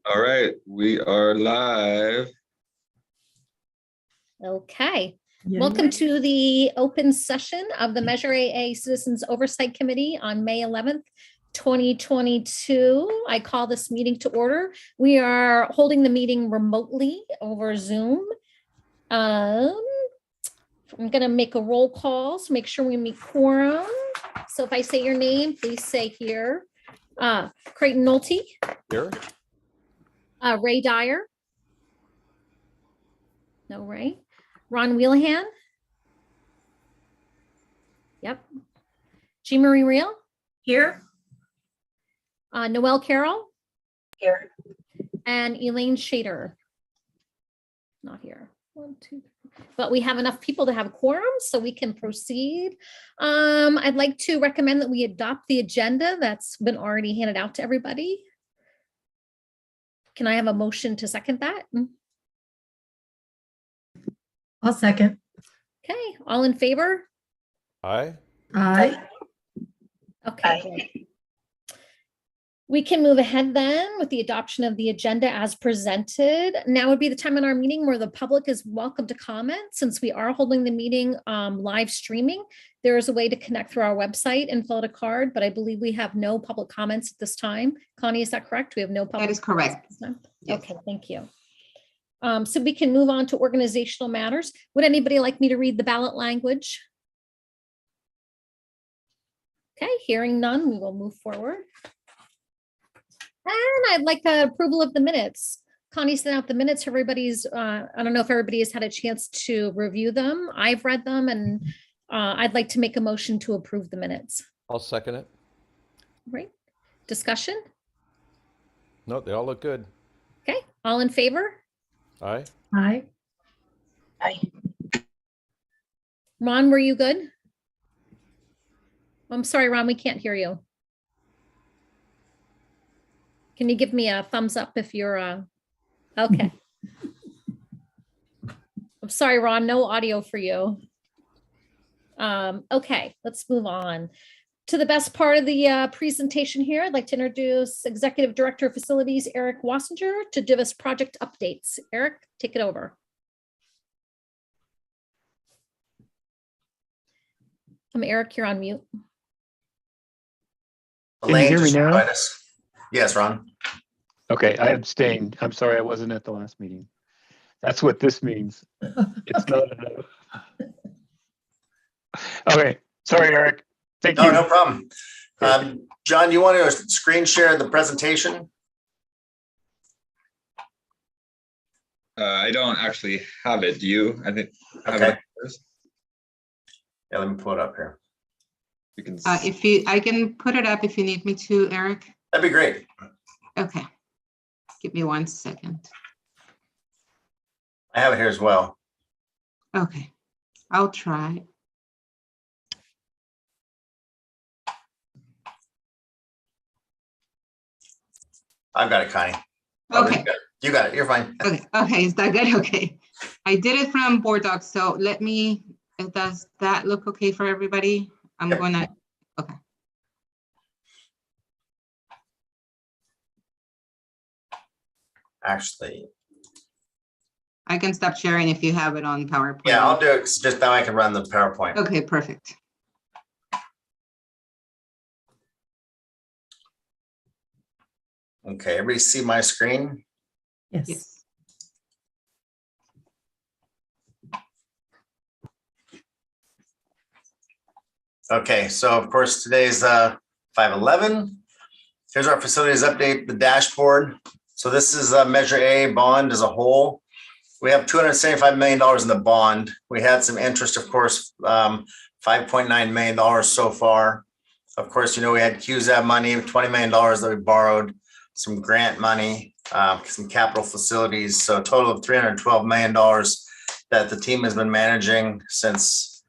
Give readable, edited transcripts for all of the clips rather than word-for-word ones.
All right, we are live. Okay, Yeah. welcome to the open session of the Measure AA Citizens Oversight Committee on May 11th, 2022. I call this meeting to order. We are holding the meeting remotely over Zoom. I'm going to make a roll call, so make sure we meet quorum. So if I say your name, please say here. Creighton Nolte. Here. Ray Dyer. No Ray. Ron Wheelahan. Yep. Jean Marie Real. Here. Noelle Carroll. Here. And Elaine Shader. Not here. 1, 2, 3. But we have enough people to have a quorum, so we can proceed. I'd like to recommend that we adopt the agenda that's been already handed out to everybody. Can I have a motion to second that? I'll second. Okay, all in favor? Aye. Aye. Okay. Great. We can move ahead then with the adoption of the agenda as presented. Now would be the time in our meeting where the public is welcome to comment. Since we are holding the meeting live streaming, there is a way to connect through our website and fill out a card, but I believe we have no public comments at this time. Connie, is that correct? We have no public. That is correct. Yes. Okay, thank you. So we can move on to organizational matters. Would anybody like me to read the ballot language? Okay, hearing none, we will move forward. And I'd like approval of the minutes. Connie sent out the minutes. Everybody's, I don't know if everybody has had a chance to review them. I've read them and I'd like to make a motion to approve the minutes. I'll second it. Right? Discussion? No, they all look good. Okay, all in favor? Aye. Aye. Aye. Ron, were you good? I'm sorry, Ron, we can't hear you. Can you give me a thumbs up if you're okay? I'm sorry, Ron, no audio for you. Okay, let's move on to the best part of the presentation here. I'd like to introduce Executive Director of Facilities, Eric Wassinger, to give us project updates. Eric, take it over. Eric, you're on mute. Can you hear me now? Yes, Ron. Okay, I abstained. I'm sorry I wasn't at the last meeting. That's what this means. It's not enough. Okay, sorry, Eric. Thank you. No problem. John, you want to screen share the presentation? I don't actually have it. Do you? I think. Okay. Yeah, let me pull it up here. You can. I can put it up if you need me to, Eric. That'd be great. Okay. Give me 1 second. I have it here as well. Okay. I'll try. I've got it, Connie. Okay. You got it. You're fine. Okay. Okay. Is that good? Okay. I did it from Board Docs. So let me, does that look okay for everybody? I'm Yep. gonna, okay. Actually, I can stop sharing if you have it on PowerPoint. yeah, I'll do it. Just now I can run the PowerPoint. Okay, perfect. Okay, everybody see my screen? Yes. Yes. Okay, so of course today's 5/11. Here's our facilities update, the dashboard. So this is a Measure A bond as a whole. We have $275 million in the bond. We had some interest, of course, $5.9 million so far. Of course, we had QZAB money, $20 million that we borrowed, some grant money, some capital facilities. So a total of $312 million that the team has been managing since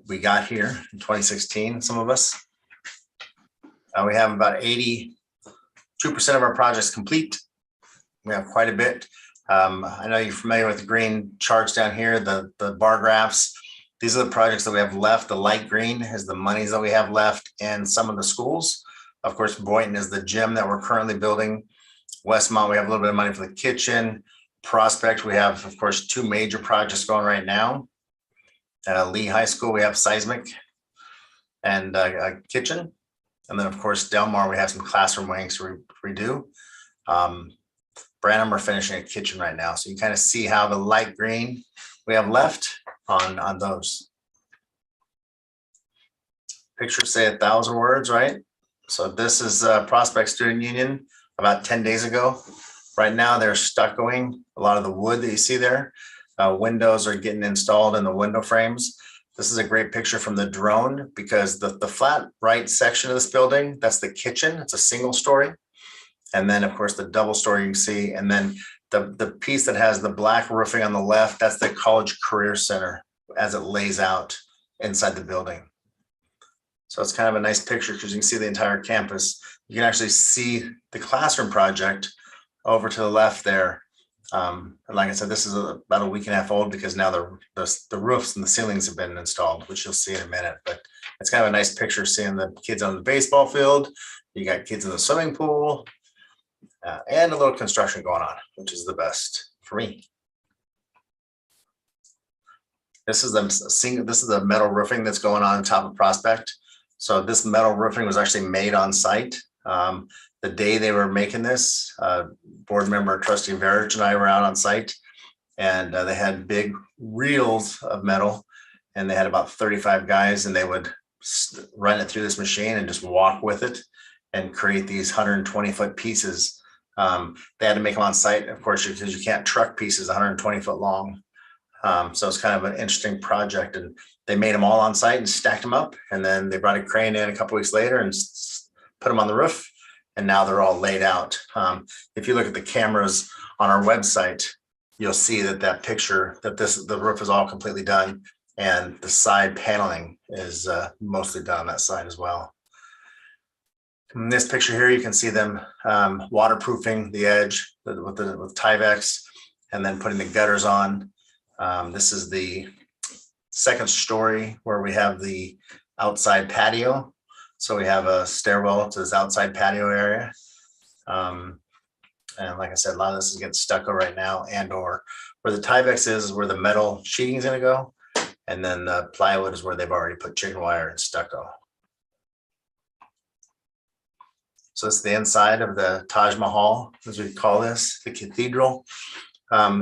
we got here in 2016, some of us. We have about 82% of our projects complete. We have quite a bit. I know you're familiar with the green charts down here, the bar graphs. These are the projects that we have left. The light green is the monies that we have left in some of the schools. Of course, Boynton is the gym that we're currently building. Westmont, we have a little bit of money for the kitchen. Prospect, we have, of course, 2 major projects going right now. Lee High School, we have seismic and a kitchen. And then, of course, Del Mar, we have some classroom wings to redo. Branham, we're finishing a kitchen right now. So you kind of see how the light green we have left on those. Pictures say 1,000 words, right? So this is Prospect Student Union about 10 days ago. Right now they're stuccoing a lot of the wood that you see there. Windows are getting installed in the window frames. This is a great picture from the drone because the flat right section of this building, that's the kitchen. It's a single story. And then of course the double story you can see. And then the piece that has the black roofing on the left, that's the College Career Center as it lays out inside the building. So it's kind of a nice picture because you can see the entire campus. You can actually see the classroom project over to the left there. And like I said, this is about a week and a half old because now the roofs and the ceilings have been installed, which you'll see in a minute. But it's kind of a nice picture seeing the kids on the baseball field. You got kids in the swimming pool and a little construction going on, which is the best for me. This is the metal roofing that's going on top of Prospect. So this metal roofing was actually made on site. The day they were making this, board member Trustee Verich and I were out on site, and they had big reels of metal, and they had about 35 guys, and they would run it through this machine and just walk with it and create these 120-foot pieces. They had to make them on site, of course, because you can't truck pieces 120 foot long. So it's kind of an interesting project, and they made them all on site and stacked them up, and then they brought a crane in a couple weeks later and put them on the roof. And now they're all laid out. If you look at the cameras on our website, you'll see that picture that the roof is all completely done, and the side paneling is mostly done on that side as well. In this picture here, you can see them waterproofing the edge with Tyvek, and then putting the gutters on. This is the second story where we have the outside patio. So we have a stairwell to this outside patio area. And like I said, a lot of this is getting stucco right now, and or where the Tyvek is where the metal sheeting is going to go. And then the plywood is where they've already put chicken wire and stucco. So it's the inside of the Taj Mahal, as we call this, the cathedral.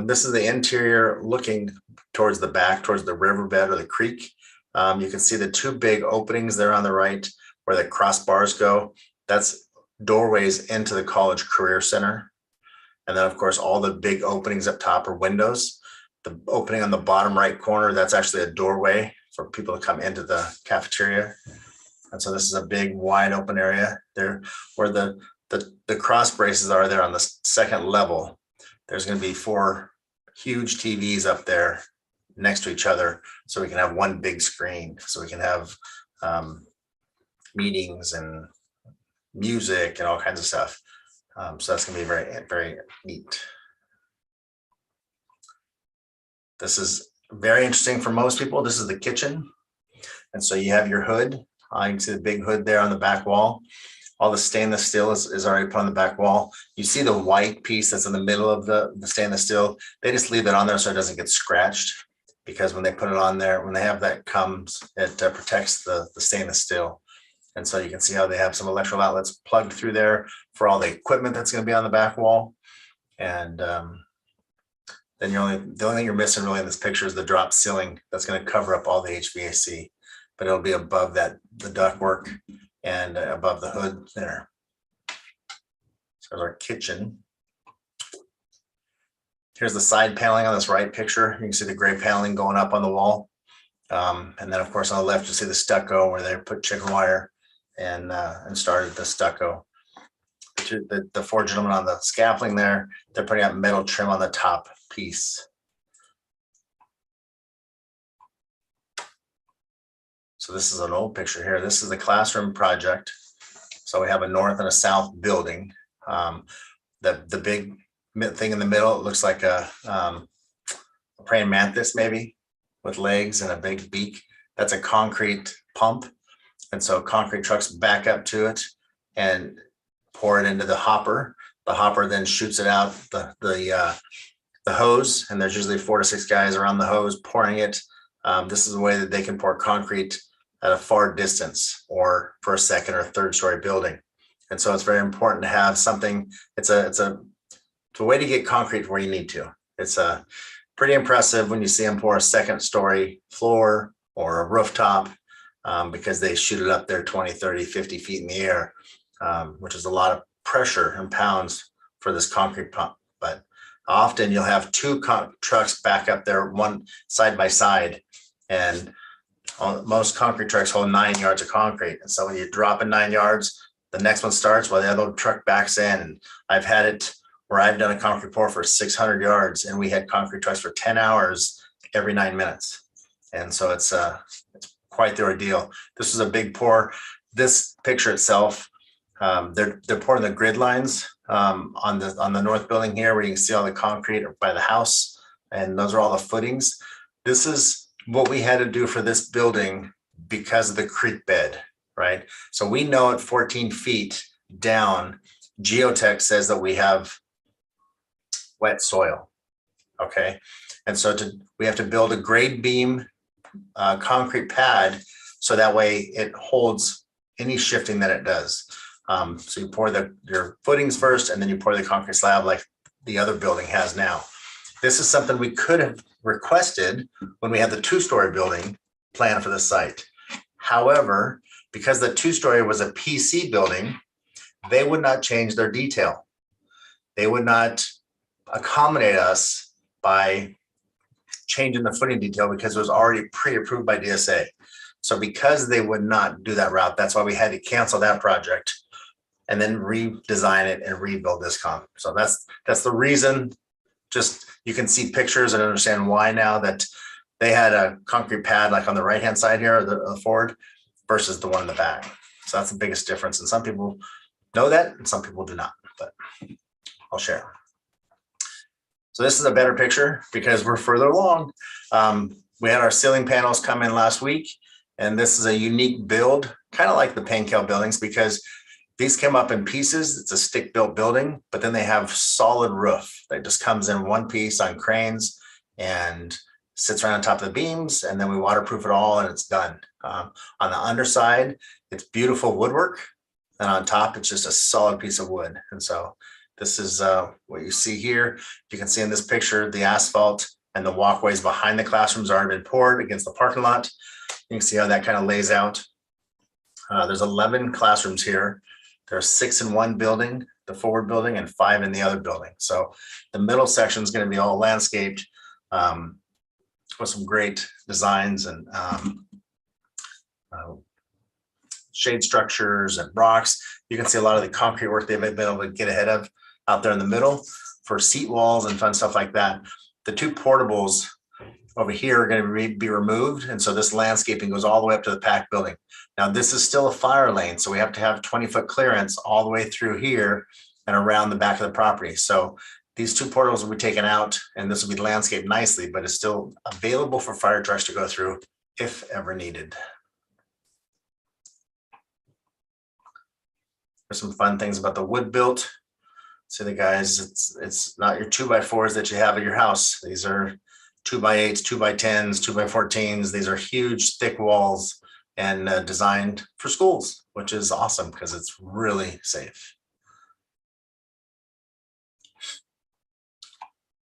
This is the interior looking towards the back, towards the riverbed or the creek. You can see the 2 big openings there on the right where the crossbars go. That's doorways into the College Career Center. And then of course, all the big openings up top are windows. The opening on the bottom right corner, that's actually a doorway for people to come into the cafeteria. And so this is a big wide open area there where the cross braces are there on the second level. There's going to be 4 huge TVs up there next to each other, so we can have one big screen, so we can have meetings and music and all kinds of stuff. So that's going to be very, very neat. This is very interesting for most people. This is the kitchen. And so you have your hood. You can see the big hood there on the back wall. All the stainless steel is already put on the back wall. You see the white piece that's in the middle of the stainless steel. They just leave that on there so it doesn't get scratched, because when they put it on there, when they have that comes, it protects the stainless steel. And so you can see how they have some electrical outlets plugged through there for all the equipment that's going to be on the back wall. And then the only thing you're missing really in this picture is the drop ceiling that's going to cover up all the HVAC, but it'll be above that, the ductwork, and above the hood there. So there's our kitchen. Here's the side paneling on this right picture. You can see the gray paneling going up on the wall. And then of course on the left, you see the stucco where they put chicken wire and started the stucco. The 4 gentlemen on the scaffolding there, they're putting up metal trim on the top piece. So this is an old picture here. This is the classroom project. So we have a north and a south building. The big thing in the middle, it looks like a praying mantis maybe, with legs and a big beak. That's a concrete pump. And so concrete trucks back up to it and pour it into the hopper The hopper then shoots it out the hose, and there's usually 4 to 6 guys around the hose pouring it. This is a way that they can pour concrete at a far distance or for a second or third story building. And so it's very important to have something. It's a way to get concrete where you need to. It's pretty impressive when you see them pour a second story floor or a rooftop, because they shoot it up there 20, 30, 50 feet in the air, which is a lot of pressure and pounds for this concrete pump. But often you'll have 2 trucks back up there, one side by side, and most concrete trucks hold 9 yards of concrete. And so when you drop in 9 yards, the next one starts while the other truck backs in. And I've had it where I've done a concrete pour for 600 yards, and we had concrete trucks for 10 hours every 9 minutes. And so it's quite the ordeal. This is a big pour. This picture itself, they're pouring the grid lines on the north building here, where you can see all the concrete by the house, and those are all the footings. This is what we had to do for this building because of the creek bed, right? So we know at 14 feet down, geotech says that we have wet soil, okay? And so we have to build a grade beam concrete pad, so that way it holds any shifting that it does. So you pour your footings first, and then you pour the concrete slab like the other building has now. This is something we could have requested when we had the 2-story building plan for the site. However, because the 2-story was a PC building, they would not change their detail. They would not accommodate us by changing the footing detail because it was already pre-approved by DSA. So because they would not do that route, that's why we had to cancel that project and then redesign it and rebuild this comp. So that's the reason. Just you can see pictures and understand why now that they had a concrete pad like on the right-hand side here, the forward, versus the one in the back. So that's the biggest difference. And some people know that and some people do not, but I'll share. So this is a better picture because we're further along. We had our ceiling panels come in last week, and this is a unique build, kind of like the Painkel buildings, because these came up in pieces. It's a stick-built building, but then they have solid roof that just comes in one piece on cranes and sits right on top of the beams, and then we waterproof it all and it's done. On the underside, it's beautiful woodwork, and on top, it's just a solid piece of wood. And so this is what you see here. You can see in this picture, the asphalt and the walkways behind the classrooms are already been poured against the parking lot. You can see how that kind of lays out. There's 11 classrooms here. There's 6 in one building, the forward building, and 5 in the other building. So the middle section is going to be all landscaped with some great designs and shade structures and rocks. You can see a lot of the concrete work they've been able to get ahead of out there in the middle for seat walls and fun stuff like that. The 2 portables over here are going to be removed. And so this landscaping goes all the way up to the PAC building. Now this is still a fire lane, so we have to have 20-foot clearance all the way through here and around the back of the property. So these 2 portals will be taken out, and this will be landscaped nicely, but it's still available for fire trucks to go through if ever needed. There's some fun things about the wood built. See the guys, it's not your 2x4s that you have at your house. These are 2x8s, 2x10s, 2x14s. These are huge, thick walls and designed for schools, which is awesome because it's really safe.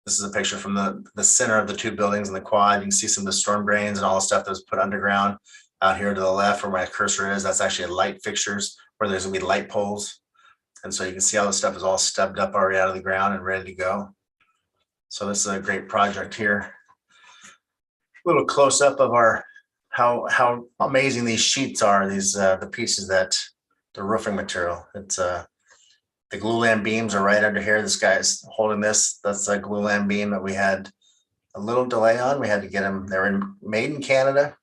This is a picture from the center of the 2 buildings in the quad. You can see some of the storm drains and all the stuff that was put underground. Out here to the left where my cursor is, that's actually light fixtures where there's gonna be light poles. And so you can see how the stuff is all stubbed up already out of the ground and ready to go. So this is a great project here. A little close up of how amazing these sheets are. These the pieces that the roofing material. It's the glulam beams are right under here. This guy's holding this. That's a glulam beam that we had a little delay on. We had to get them. They're made in Canada.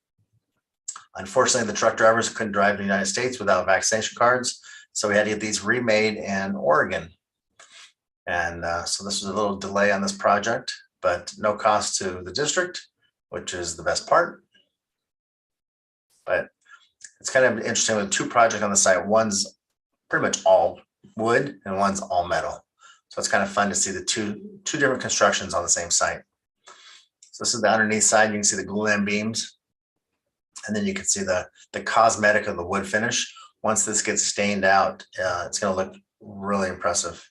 Unfortunately, the truck drivers couldn't drive in the United States without vaccination cards. So we had to get these remade in Oregon. And so this was a little delay on this project, but no cost to the district, which is the best part. But it's kind of interesting with 2 projects on the site. One's pretty much all wood and one's all metal. So it's kind of fun to see the two different constructions on the same site. So this is the underneath side. You can see the glulam beams. And then you can see the cosmetic of the wood finish. Once this gets stained out, it's going to look really impressive.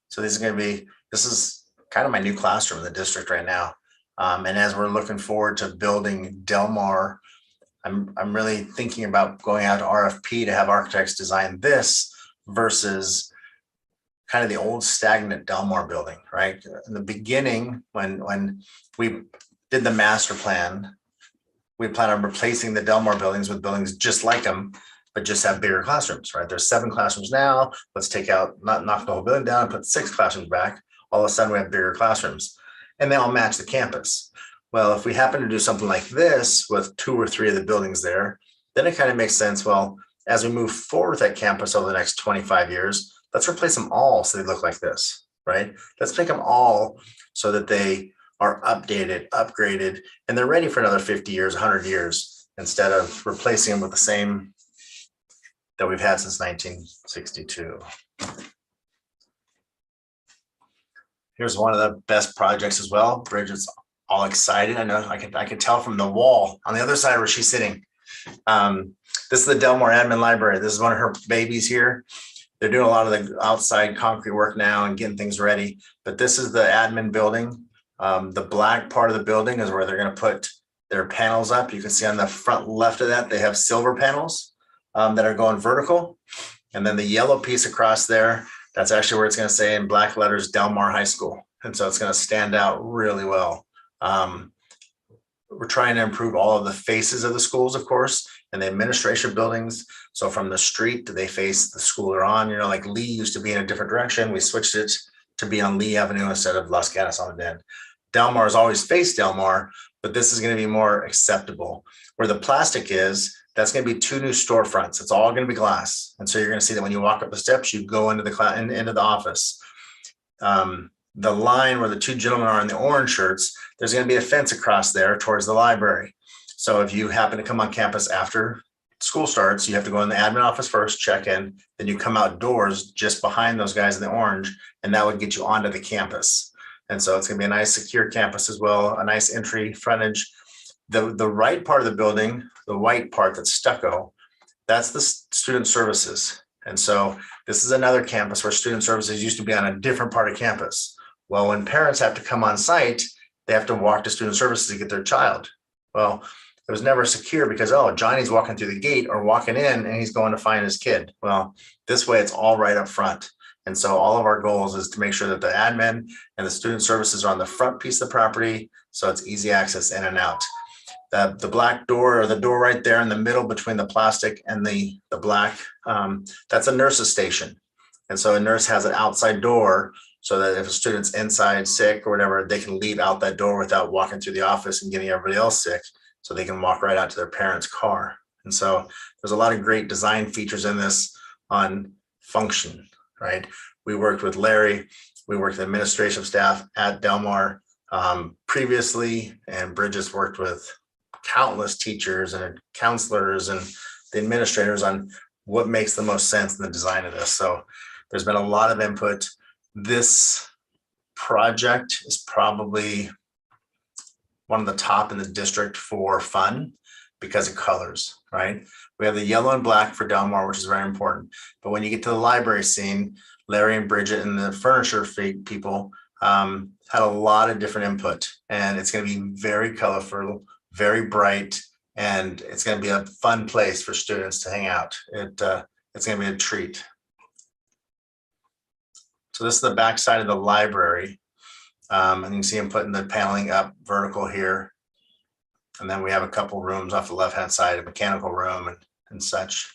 So this is kind of my new classroom in the district right now. And as we're looking forward to building Del Mar, I'm really thinking about going out to RFP to have architects design this versus kind of the old stagnant Del Mar building, right? In the beginning, when we did the master plan, we plan on replacing the Del Mar buildings with buildings just like them, but just have bigger classrooms, right? There's 7 classrooms now. Let's knock the whole building down and put 6 classrooms back. All of a sudden we have bigger classrooms and they all match the campus. Well, if we happen to do something like this with 2 or 3 of the buildings there, then it kind of makes sense. Well, as we move forward with that campus over the next 25 years, let's replace them all so they look like this, right? Let's make them all so that they are updated, upgraded, and they're ready for another 50 years, 100 years, instead of replacing them with the same that we've had since 1962. Here's one of the best projects as well. Bridget's all excited. I know I could tell from the wall on the other side where she's sitting. This is the Del Mar Admin Library. This is one of her babies here. They're doing a lot of the outside concrete work now and getting things ready. But this is the admin building. The black part of the building is where they're going to put their panels up. You can see on the front left of that, they have silver panels that are going vertical. And then the yellow piece across there, that's actually where it's going to say in black letters, Del Mar High School. And so it's going to stand out really well. We're trying to improve all of the faces of the schools, of course, and the administration buildings. So from the street, they face the school they're on. You know, like Lee used to be in a different direction. We switched it to be on Lee Avenue instead of Los Gatos on the Bend. Del Mar has always faced Del Mar, but this is going to be more acceptable. Where the plastic is, that's going to be 2 new storefronts. It's all going to be glass. And so you're going to see that when you walk up the steps, you go into the office. The line where the 2 gentlemen are in the orange shirts, there's going to be a fence across there towards the library. So if you happen to come on campus after school starts, you have to go in the admin office first, check in, then you come outdoors just behind those guys in the orange, and that would get you onto the campus. And so it's going to be a nice secure campus as well, a nice entry frontage. The right part of the building, the white part that's stucco, that's the student services. And so this is another campus where student services used to be on a different part of campus. Well, when parents have to come on site, they have to walk to student services to get their child. Well, it was never secure because, oh, Johnny's walking through the gate or walking in and he's going to find his kid. Well, this way it's all right up front. And so all of our goals is to make sure that the admin and the student services are on the front piece of the property, so it's easy access in and out. The black door, or the door right there in the middle between the plastic and the black, that's a nurse's station. And so a nurse has an outside door so that if a student's inside sick or whatever, they can leave out that door without walking through the office and getting everybody else sick. So they can walk right out to their parents' car. And so there's a lot of great design features in this on function, right? We worked with Larry, we worked with administrative staff at Del Mar previously, and Bridget's worked with countless teachers and counselors and the administrators on what makes the most sense in the design of this. So there's been a lot of input. This project is probably one of the top in the district for fun because of colors, right? We have the yellow and black for Del Mar, which is very important. But when you get to the library scene, Larry and Bridget and the furniture people had a lot of different input, and it's going to be very colorful, very bright, and it's going to be a fun place for students to hang out. It's going to be a treat. So this is the back side of the library. And you can see him putting the paneling up vertical here. And then we have a couple rooms off the left-hand side, a mechanical room and such.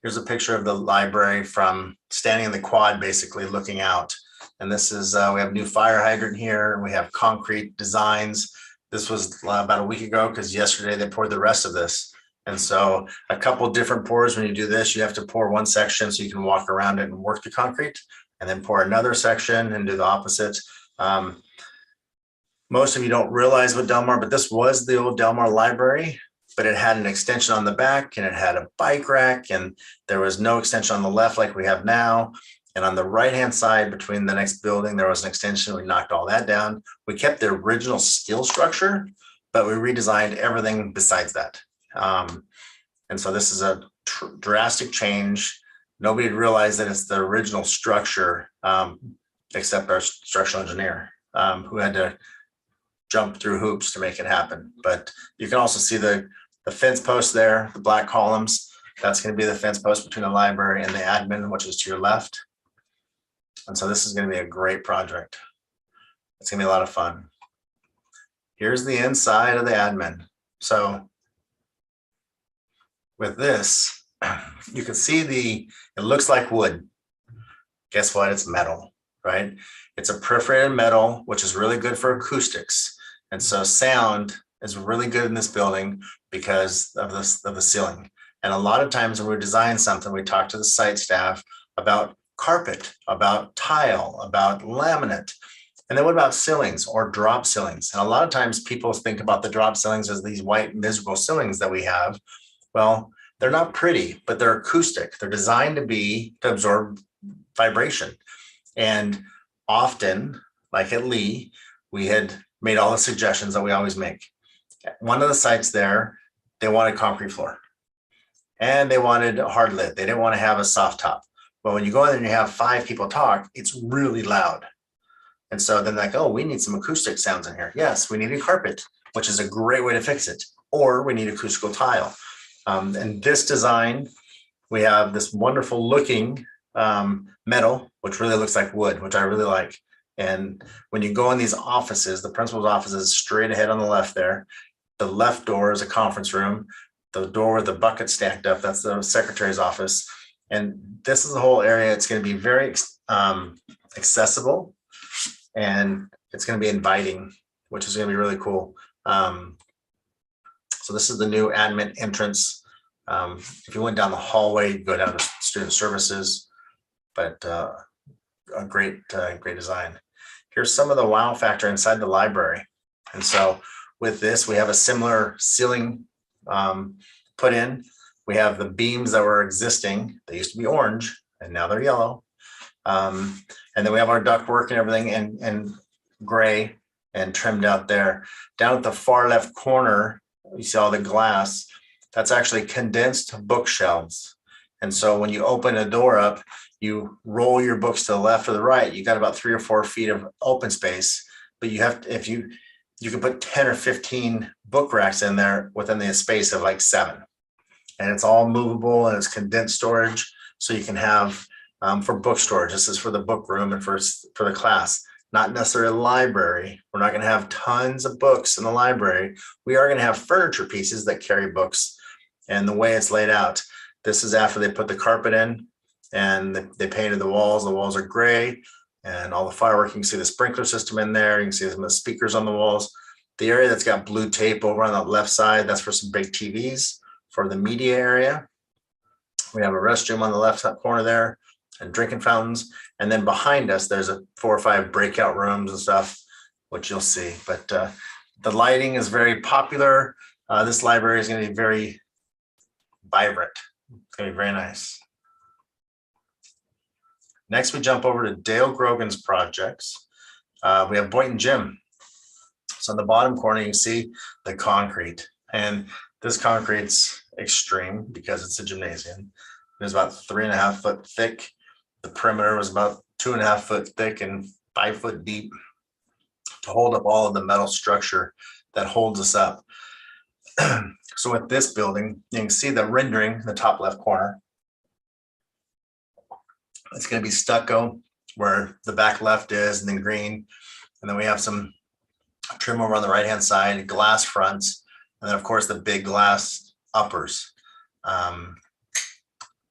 Here's a picture of the library from standing in the quad, basically looking out. And this is, we have a new fire hydrant here, and we have concrete designs. This was about a week ago because yesterday they poured the rest of this. And so a couple different pours. When you do this, you have to pour one section so you can walk around it and work the concrete, and then pour another section and do the opposite. Most of you don't realize what Del Mar, but this was the old Del Mar library but it had an extension on the back and it had a bike rack, and there was no extension on the left like we have now. And on the right-hand side between the next building, there was an extension. We knocked all that down. We kept the original steel structure, but we redesigned everything besides that. And so this is a drastic change. Nobody had realized that it's the original structure, except our structural engineer, who had to jump through hoops to make it happen. But you can also see the fence post there, the black columns. That's going to be the fence post between the library and the admin, which is to your left. And so this is going to be a great project. It's going to be a lot of fun. Here's the inside of the admin. So with this, you can see it looks like wood. Guess what? It's metal, right? It's a perforated metal, which is really good for acoustics. And so sound is really good in this building because of the ceiling. And a lot of times when we design something, we talk to the site staff about carpet, about tile, about laminate. And then what about ceilings or drop ceilings? And a lot of times people think about the drop ceilings as these white miserable ceilings that we have. Well, they're not pretty, but they're acoustic. They're designed to absorb vibration. And often, like at Lee, we had made all the suggestions that we always make. One of the sites there, they wanted concrete floor and they wanted a hard lid. They didn't want to have a soft top. But when you go in there and you have 5 people talk, it's really loud. And so then like, oh, we need some acoustic sounds in here. Yes, we need a carpet, which is a great way to fix it. Or we need acoustical tile. And this design, we have this wonderful looking metal, which really looks like wood, which I really like. And when you go in these offices, the principal's office is straight ahead on the left there. The left door is a conference room. The door with the bucket stacked up, that's the secretary's office. And this is the whole area. It's going to be very accessible, and it's going to be inviting, which is going to be really cool. So this is the new admin entrance. If you went down the hallway, you go down to student services, but a great design. Here's some of the wow factor inside the library. And so with this, we have a similar ceiling put in. We have the beams that were existing. They used to be orange and now they're yellow. And then we have our ductwork and everything in gray and trimmed out there. Down at the far left corner, you see all the glass. That's actually condensed bookshelves. And so when you open a door up, you roll your books to the left or the right, you got about 3 or 4 feet of open space. But you have to, if you can put 10 or 15 book racks in there within the space of like 7. And it's all movable and it's condensed storage. So you can have for book storage. This is for the book room and for the class, not necessarily a library. We're not going to have tons of books in the library. We are going to have furniture pieces that carry books. And the way it's laid out, this is after they put the carpet in and they painted the walls. The walls are gray and all the firework. You can see the sprinkler system in there. You can see some of the speakers on the walls. The area that's got blue tape over on the left side, that's for some big TVs. For the media area, we have a restroom on the left corner there and drinking fountains. And then behind us, there's 4 or 5 breakout rooms and stuff, which you'll see. But the lighting is very popular. This library is going to be very vibrant. It's going to be very nice. Next, we jump over to Dale Grogan's projects. We have Boynton Gym. So in the bottom corner, you can see the concrete. And this concrete's extreme because it's a gymnasium. It was about 3.5 foot thick. The perimeter was about 2.5 foot thick and 5 foot deep to hold up all of the metal structure that holds us up. So with this building, you can see the rendering in the top left corner. It's going to be stucco where the back left is, and then green. And then we have some trim over on the right-hand side, glass fronts, and then of course the big glass uppers. And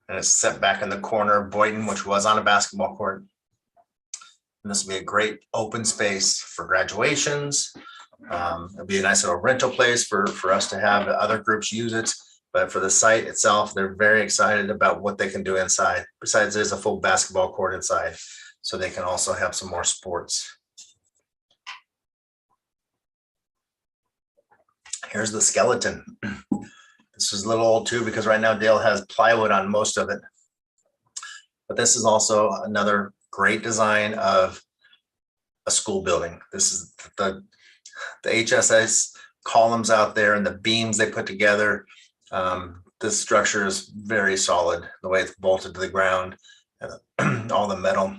it's set back in the corner, Boynton, which was on a basketball court. And this will be a great open space for graduations. It'll be a nice little rental place for us to have other groups use it. But for the site itself, they're very excited about what they can do inside. Besides, there's a full basketball court inside, so they can also have some more sports. Here's the skeleton. This is a little old too, because right now Dale has plywood on most of it. But this is also another great design of a school building. This is the HSS columns out there and the beams they put together. This structure is very solid, the way it's bolted to the ground, and all the metal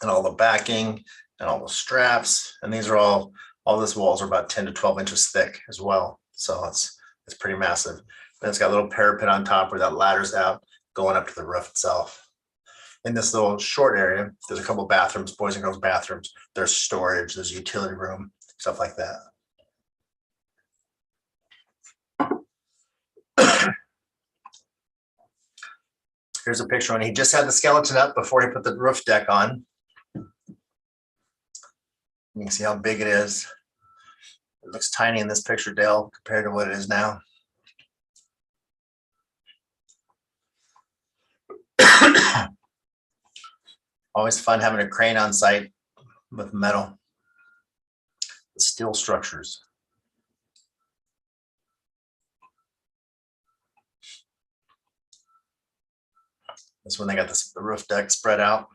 and all the backing and all the straps. And these are all this walls are about 10 to 12 inches thick as well. So it's pretty massive. And it's got a little parapet on top where that ladder's out going up to the roof itself. In this little short area, there's a couple of bathrooms, boys and girls bathrooms. There's storage, there's utility room, stuff like that. Here's a picture when he just had the skeleton up before he put the roof deck on. You can see how big it is. It looks tiny in this picture, Dale, compared to what it is now. Always fun having a crane on site with metal, steel structures. That's when they got the roof deck spread out.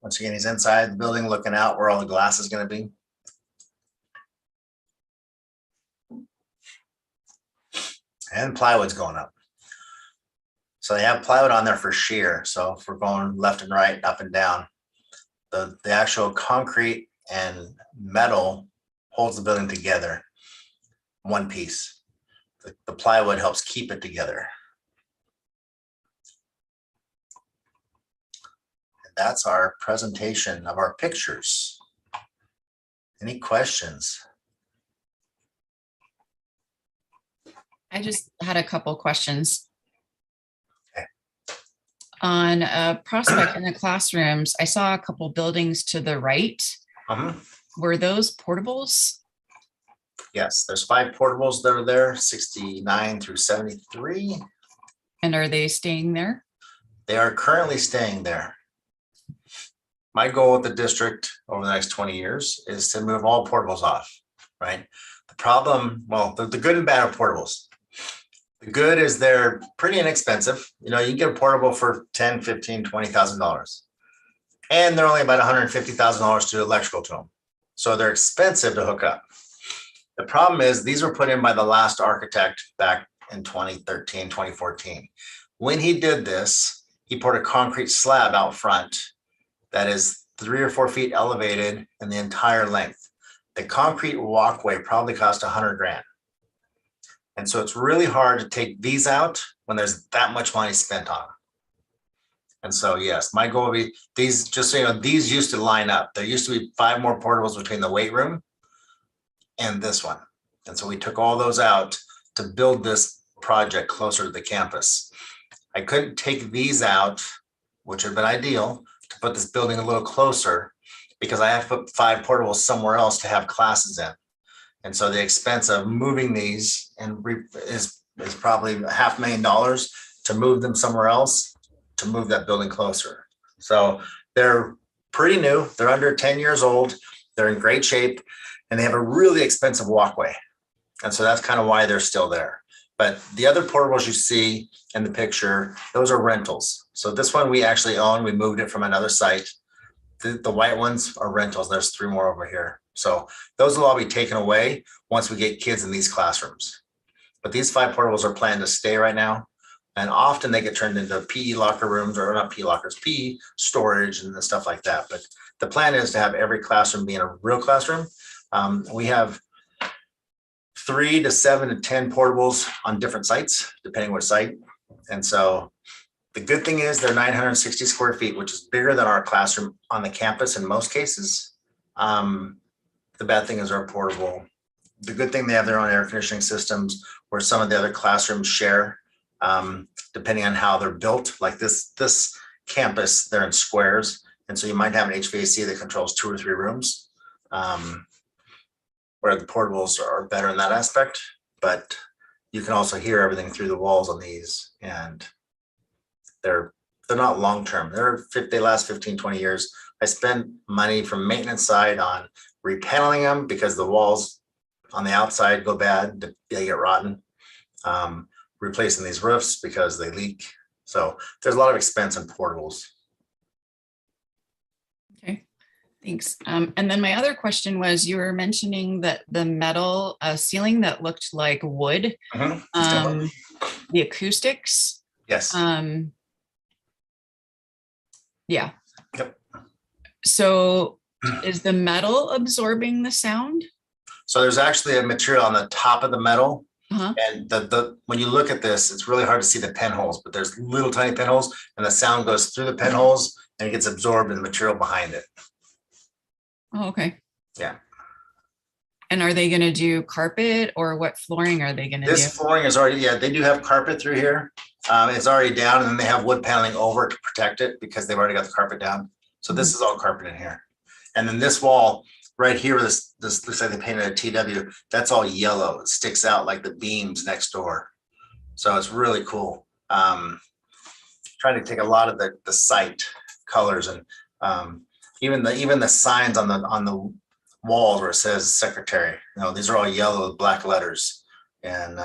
Once again, he's inside the building looking out where all the glass is going to be. And plywood's going up. So they have plywood on there for shear. So if we're going left and right, up and down, the actual concrete and metal holds the building together, one piece. The plywood helps keep it together. And that's our presentation of our pictures. Any questions? I just had a couple questions. Okay. On Prospect in the classrooms, I saw a couple buildings to the right. Were those portables? Yes, there's 5 portables that are there, 69 through 73. And are they staying there? They are currently staying there. My goal with the district over the next 20 years is to move all portables off, right? The problem, well, the good and bad of portables. The good is they're pretty inexpensive. You know, you can get a portable for $10, $15, $20,000. And they're only about $150,000 to do electrical to them. So they're expensive to hook up. The problem is these were put in by the last architect back in 2013, 2014. When he did this, he poured a concrete slab out front that is 3 or 4 feet elevated in the entire length. The concrete walkway probably cost $100 grand. And so it's really hard to take these out when there's that much money spent on them. And so, yes, my goal would be these, just so you know, these used to line up. There used to be 5 more portables between the weight room and this one. And so we took all those out to build this project closer to the campus. I couldn't take these out, which would have been ideal, to put this building a little closer because I have to put 5 portables somewhere else to have classes in. And so the expense of moving these is probably $500,000 to move them somewhere else, to move that building closer. So they're pretty new. They're under 10 years old. They're in great shape and they have a really expensive walkway. And so that's kind of why they're still there. But the other portables you see in the picture, those are rentals. So this one we actually own. We moved it from another site. The white ones are rentals. There's 3 more over here. So those will all be taken away once we get kids in these classrooms. But these 5 portables are planned to stay right now. And often they get turned into PE locker rooms, or not PE lockers, PE storage and stuff like that. But the plan is to have every classroom be in a real classroom. We have 3 to 7 to 10 portables on different sites, depending what site. And so the good thing is they're 960 square feet, which is bigger than our classroom on the campus in most cases. The bad thing is they're portable. The good thing, they have their own air conditioning systems where some of the other classrooms share, depending on how they're built. Like this campus, they're in squares. And so you might have an HVAC that controls 2 or 3 rooms, where the portables are better in that aspect. But you can also hear everything through the walls on these. And they're not long-term. They last 15, 20 years. I spent money from maintenance side on repaneling them because the walls on the outside go bad, they get rotten. Replacing these roofs because they leak. So there's a lot of expense in portables. Okay, thanks. And then my other question was, you were mentioning that the metal ceiling that looked like wood, the acoustics. Yes. Yeah. Yep. So is the metal absorbing the sound? So there's actually a material on the top of the metal. Uh-huh. And when you look at this, it's really hard to see the pinholes, but there's little tiny pinholes and the sound goes through the pinholes and it gets absorbed in the material behind it. Oh, okay. Yeah. And are they going to do carpet, or what flooring are they going to do? This flooring is already, yeah, they do have carpet through here. It's already down, and then they have wood paneling over it to protect it because they've already got the carpet down. So this is all carpet in here. And then this wall right here, where this looks like they painted a TW, that's all yellow. It sticks out like the beams next door. So it's really cool. Trying to take a lot of the site colors and even the signs on the walls where it says secretary, these are all yellow with black letters. And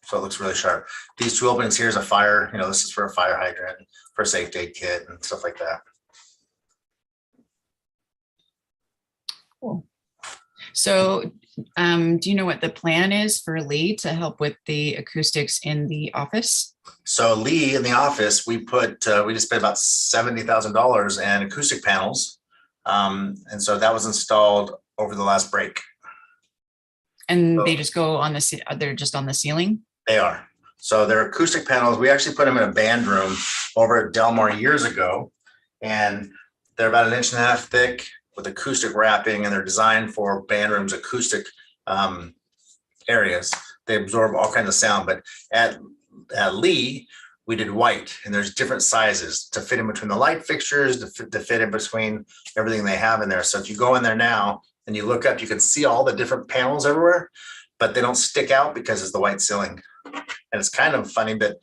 so it looks really sharp. These two openings here is a fire, this is for a fire hydrant, for a safety aid kit and stuff like that. Cool. So do you know what the plan is for Lee to help with the acoustics in the office? So Lee, in the office, we just spent about $70,000 in acoustic panels. And so that was installed over the last break. And So they just go on they're just on the ceiling? They are. So they're acoustic panels. We actually put them in a band room over at Delmar years ago. And they're about 1.5 inches thick with acoustic wrapping, and they're designed for band rooms, acoustic areas. They absorb all kinds of sound, but at Lee, we did white, and there's different sizes to fit in between the light fixtures, to fit in between everything they have in there. So if you go in there now and you look up, you can see all the different panels everywhere, but they don't stick out because it's the white ceiling. And it's kind of funny, but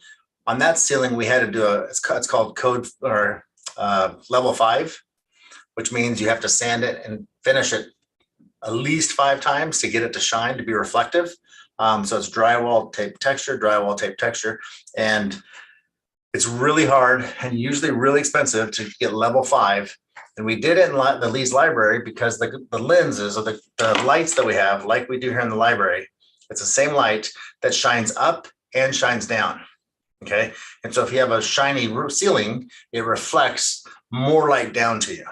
on that ceiling, we had to do it's called code or level 5, which means you have to sand it and finish it at least 5 times to get it to shine, to be reflective. So it's drywall tape texture, and it's really hard and usually really expensive to get level 5. And we did it in the Lee's library because the lenses or the lights that we have, like we do here in the library, it's the same light that shines up and shines down. Okay. And so if you have a shiny roof ceiling, it reflects more light down to you.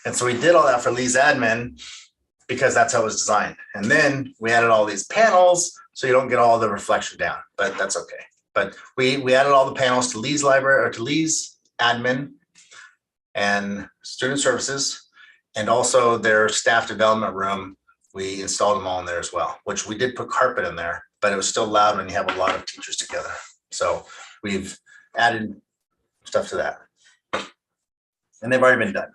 And so we did all that for Lee's admin because that's how it was designed. And then we added all these panels so you don't get all the reflection down, but that's okay. But we added all the panels to Lee's library, or to Lee's admin and student services, and also their staff development room. We installed them all in there as well, which we did put carpet in there, but it was still loud when you have a lot of teachers together. So we've added stuff to that. And they've already been done.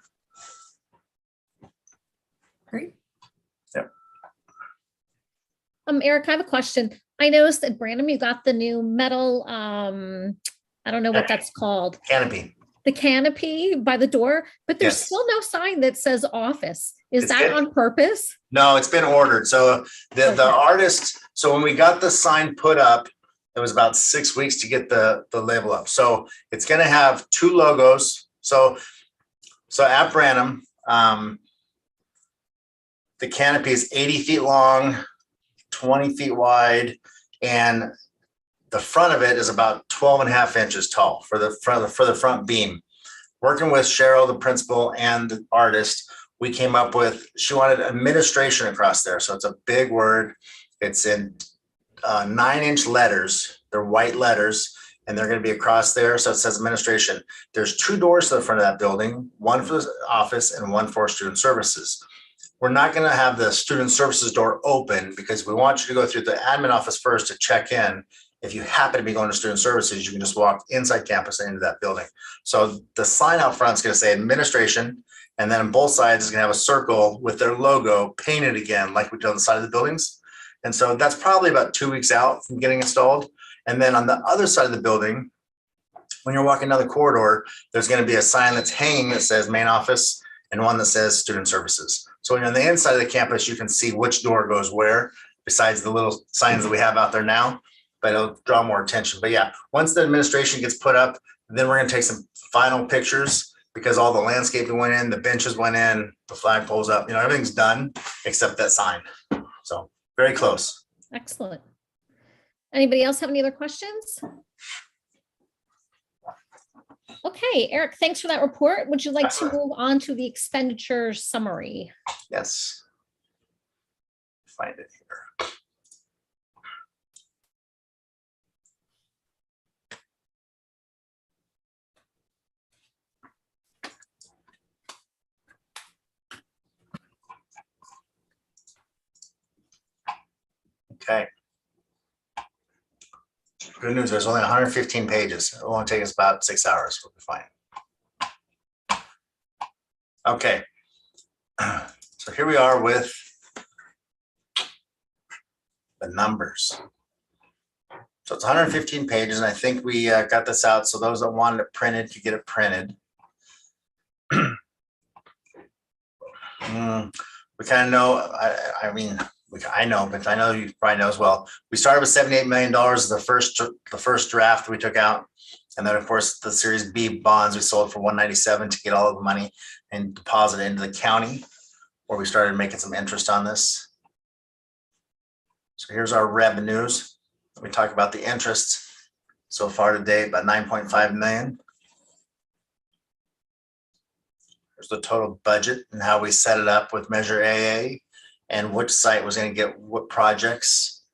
Great. Yep. Eric, I have a question. I noticed at Brandon, you got the new metal, I don't know what that's called. Canopy. The canopy by the door, but there's Yes. still no sign that says office. Is It's that good. on purpose? No, it's been ordered. So the artist, so when we got the sign put up, it was about 6 weeks to get the label up. So it's going to have 2 logos. So at Branham, the canopy is 80 feet long, 20 feet wide, and the front of it is about 12.5 inches tall for the front beam. Working with Cheryl, the principal, and the artist, we came up with, she wanted administration across there. So it's a big word. It's in 9-inch letters. They're white letters, and they're going to be across there. So it says administration. There's 2 doors to the front of that building, one for the office and one for student services. We're not going to have the student services door open because we want you to go through the admin office first to check in. If you happen to be going to student services, you can just walk inside campus and into that building. So the sign out front is going to say administration, and then on both sides is going to have a circle with their logo painted again, like we did on the side of the buildings. And so that's probably about 2 weeks out from getting installed. And then on the other side of the building, when you're walking down the corridor, there's going to be a sign that's hanging that says main office and one that says student services. So So when you're on the inside of the campus, you can see which door goes where, besides the little signs that we have out there now, but it'll draw more attention. But yeah, once the administration gets put up, then we're gonna take some final pictures because all the landscaping went in, the benches went in, the flagpole's up, you know, everything's done except that sign. So very close. Excellent. Anybody else have any other questions? Okay, Eric, thanks for that report. Would you like to move on to the expenditure summary? Yes. Find it here. Okay. Good news, there's only 115 pages. It won't take us about 6 hours. We'll be fine. Okay. So here we are with the numbers. So it's 115 pages, and I think we got this out so those that wanted it printed could get it printed. We kind of know, I mean, I know, but I know you probably know as well. We started with $78 million, the first draft we took out. And then of course the Series B bonds we sold for 197 to get all of the money and deposit it into the county, where we started making some interest on this. So here's our revenues. We talk about the interest so far to date, about 9.5 million. Here's the total budget and how we set it up with Measure AA and which site was going to get what projects.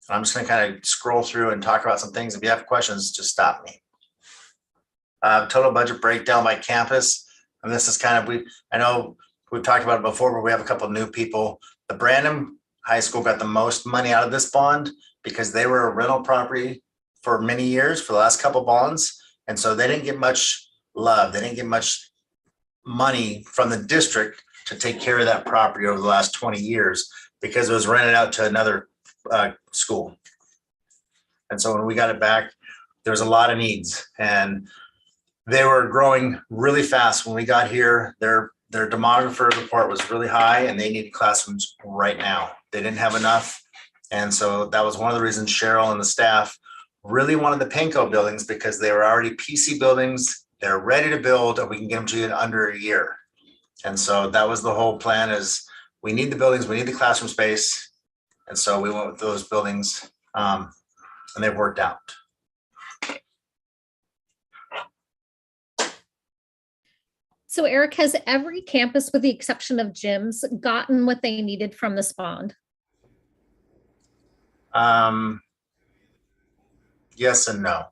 I'm just going to kind of scroll through and talk about some things. If you have questions, just stop me. Total budget breakdown by campus. And this is kind of, I know we've talked about it before, but we have a couple of new people. The Brandon High School got the most money out of this bond because they were a rental property for many years, for the last couple of bonds. And so they didn't get much love. They didn't get much money from the district to take care of that property over the last 20 years because it was rented out to another school. And so when we got it back, there's a lot of needs, and they were growing really fast. When we got here, their demographer report was really high and they needed classrooms right now. They didn't have enough. And so that was one of the reasons Cheryl and the staff really wanted the Panko buildings, because they were already PC buildings. They're ready to build, and we can get them to you in under a year. And so that was the whole plan, is we need the buildings, we need the classroom space. And so we went with those buildings, and they've worked out. So Eric, has every campus, with the exception of gyms, gotten what they needed from this bond? Yes and no.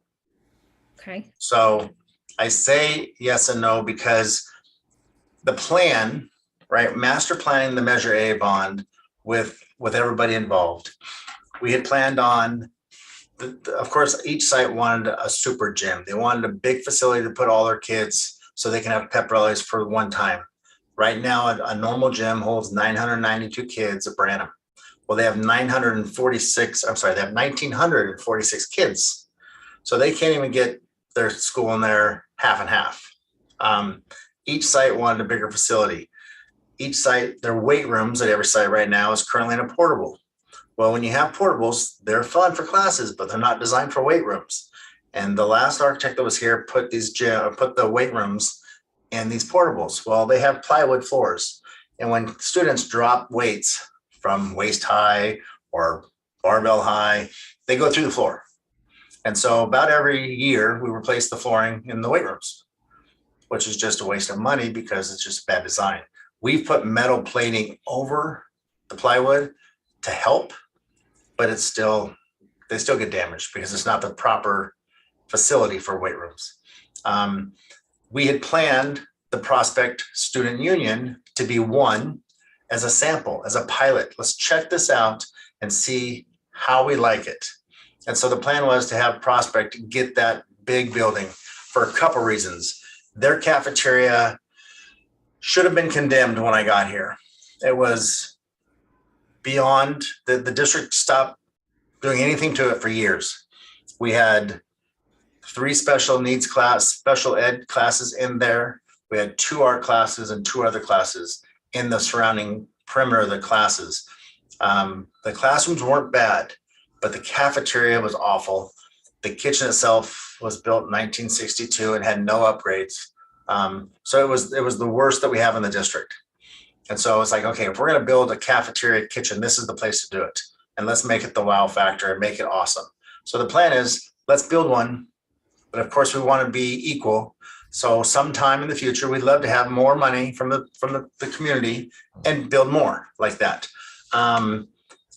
Okay. So I say yes and no because the plan, right? Master planning the Measure A bond with everybody involved. We had planned on, of course, each site wanted a super gym. They wanted a big facility to put all their kids so they can have pep rallies for one time. Right now, a normal gym holds 992 kids at Branham. Well, they have 1,946 kids. So they can't even get their school in there half and half. Each site wanted a bigger facility. Each site, their weight rooms at every site right now is currently in a portable. Well, when you have portables, they're fun for classes, but they're not designed for weight rooms. And the last architect that was here put the weight rooms in these portables. Well, they have plywood floors. And when students drop weights from waist high or barbell high, they go through the floor. And so about every year we replace the flooring in the weight rooms, which is just a waste of money because it's just bad design. We've put metal plating over the plywood to help, but they still get damaged because it's not the proper facility for weight rooms. We had planned the Prospect Student Union to be one as a sample, as a pilot. Let's check this out and see how we like it. And so the plan was to have Prospect get that big building for a couple reasons. Their cafeteria should have been condemned when I got here. It was beyond, the district stopped doing anything to it for years. We had 3 special ed classes in there. We had 2 art classes and 2 other classes in the surrounding perimeter of the classes. The classrooms weren't bad, but the cafeteria was awful. The kitchen itself was built in 1962 and had no upgrades. So it was the worst that we have in the district. And so it's like, okay, if we're going to build a cafeteria kitchen, this is the place to do it. And let's make it the wow factor and make it awesome. So the plan is, let's build one. But of course, we want to be equal. So sometime in the future, we'd love to have more money from the community and build more like that.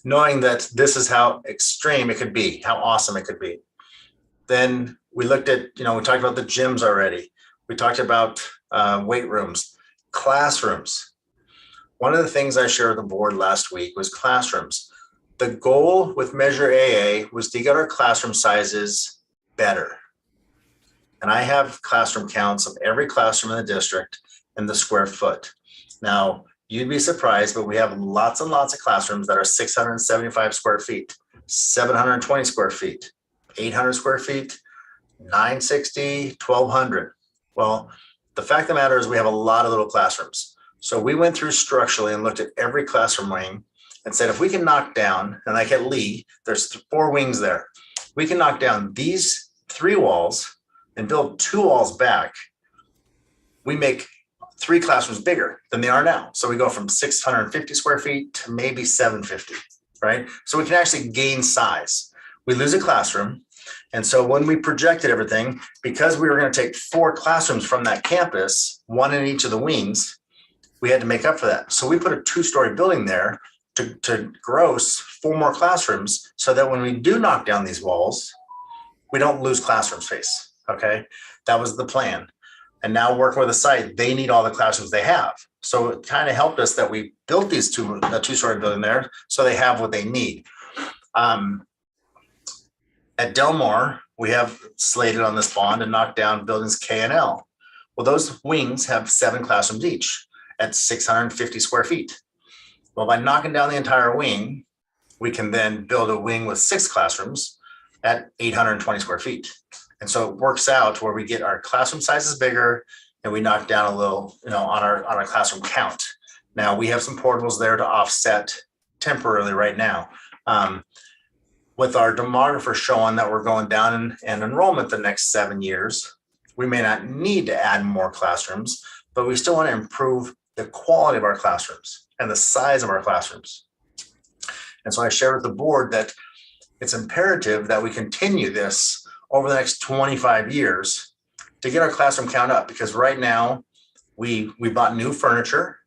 Knowing that this is how extreme it could be, how awesome it could be. Then we looked at, we talked about the gyms already. We talked about weight rooms, classrooms. One of the things I shared with the board last week was classrooms. The goal with Measure AA was to get our classroom sizes better. And I have classroom counts of every classroom in the district and the square foot. Now, you'd be surprised, but we have lots and lots of classrooms that are 675 square feet, 720 square feet, 800 square feet, 960, 1200. Well, the fact of the matter is we have a lot of little classrooms. So we went through structurally and looked at every classroom wing and said, if we can knock down, and like at Lee, there's 4 wings there. We can knock down these 3 walls and build 2 walls back. We make 3 classrooms bigger than they are now. So we go from 650 square feet to maybe 750, right? So we can actually gain size. We lose a classroom. And so when we projected everything, because we were going to take 4 classrooms from that campus, 1 in each of the wings, we had to make up for that. So we put a 2-story building there to gross 4 more classrooms so that when we do knock down these walls, we don't lose classroom space. Okay, that was the plan. And now working with the site, they need all the classrooms they have. So it kind of helped us that we built these 2-story building there so they have what they need. At Delmar, we have slated on this bond to knock down buildings K and L. Well, those wings have 7 classrooms each at 650 square feet. Well, by knocking down the entire wing, we can then build a wing with 6 classrooms at 820 square feet. And so it works out where we get our classroom sizes bigger and we knock down a little, on our classroom count. Now we have some portables there to offset temporarily right now. With our demographer showing that we're going down in enrollment the next 7 years, we may not need to add more classrooms, but we still want to improve the quality of our classrooms and the size of our classrooms. And so I shared with the board that it's imperative that we continue this over the next 25 years to get our classroom count up, because right now we bought new furniture,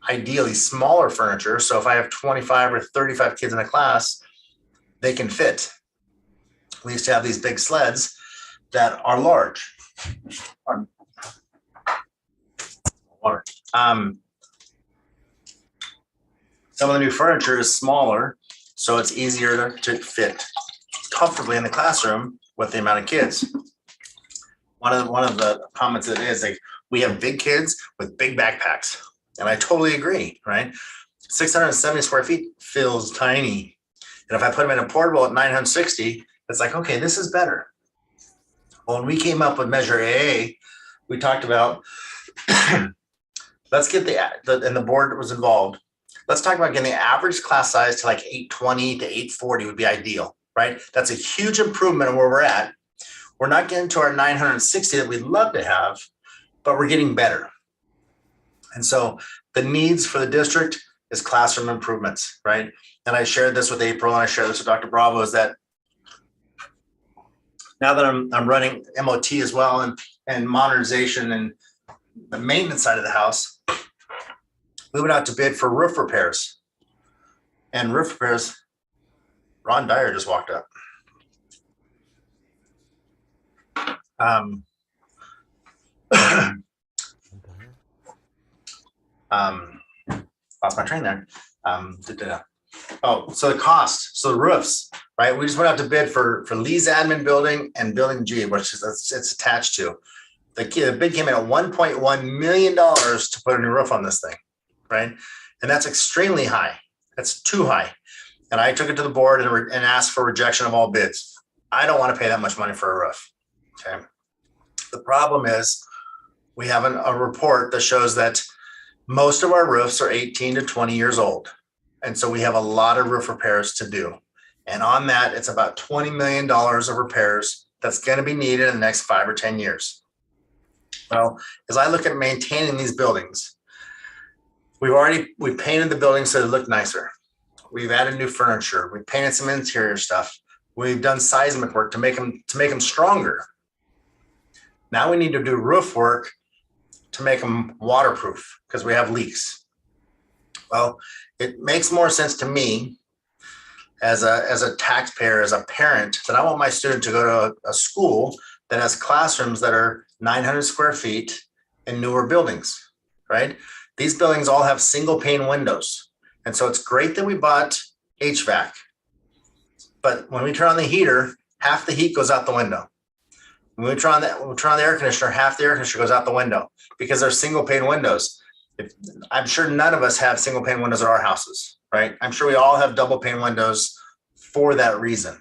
ideally smaller furniture. So if I have 25 or 35 kids in a class, they can fit. We used to have these big sleds that are large. Water. Some of the new furniture is smaller, so it's easier to fit comfortably in the classroom with the amount of kids. One of the comments that is like, we have big kids with big backpacks, and I totally agree, right? 670 square feet feels tiny. And if I put them in a portable at 960, it's like, okay, this is better. Well, when we came up with Measure AA, we talked about, let's get and the board was involved. Let's talk about getting the average class size to like 820 to 840 would be ideal, right? That's a huge improvement on where we're at. We're not getting to our 960 that we'd love to have, but we're getting better. And so the needs for the district is classroom improvements, right? And I shared this with April and I shared this with Dr. Bravo, is that now that I'm running MOT as well and modernization and the maintenance side of the house, we went out to bid for roof repairs. And roof repairs, Ron Dyer just walked up. Lost my train there. Oh, so the cost, so the roofs, right? We just went out to bid for Lee's admin building and building G, which is it's attached to. The bid came in at $1.1 million to put a new roof on this thing, right? And that's extremely high. That's too high. and I took it to the board and asked for rejection of all bids. I don't want to pay that much money for a roof. Okay. The problem is we have a report that shows that most of our roofs are 18 to 20 years old. And so we have a lot of roof repairs to do. And on that, it's about $20 million of repairs that's going to be needed in the next 5 or 10 years. Well, as I look at maintaining these buildings, we painted the buildings so they look nicer. We've added new furniture. We painted some interior stuff. We've done seismic work to make them stronger. Now we need to do roof work to make them waterproof because we have leaks. Well, it makes more sense to me as a taxpayer, as a parent, that I want my student to go to a school that has classrooms that are 900 square feet in newer buildings, right? These buildings all have single pane windows. And so it's great that we bought HVAC. But when we turn on the heater, half the heat goes out the window. When we turn on the air conditioner, half the air conditioner goes out the window because they're single pane windows. I'm sure none of us have single pane windows at our houses, right? I'm sure we all have double pane windows for that reason.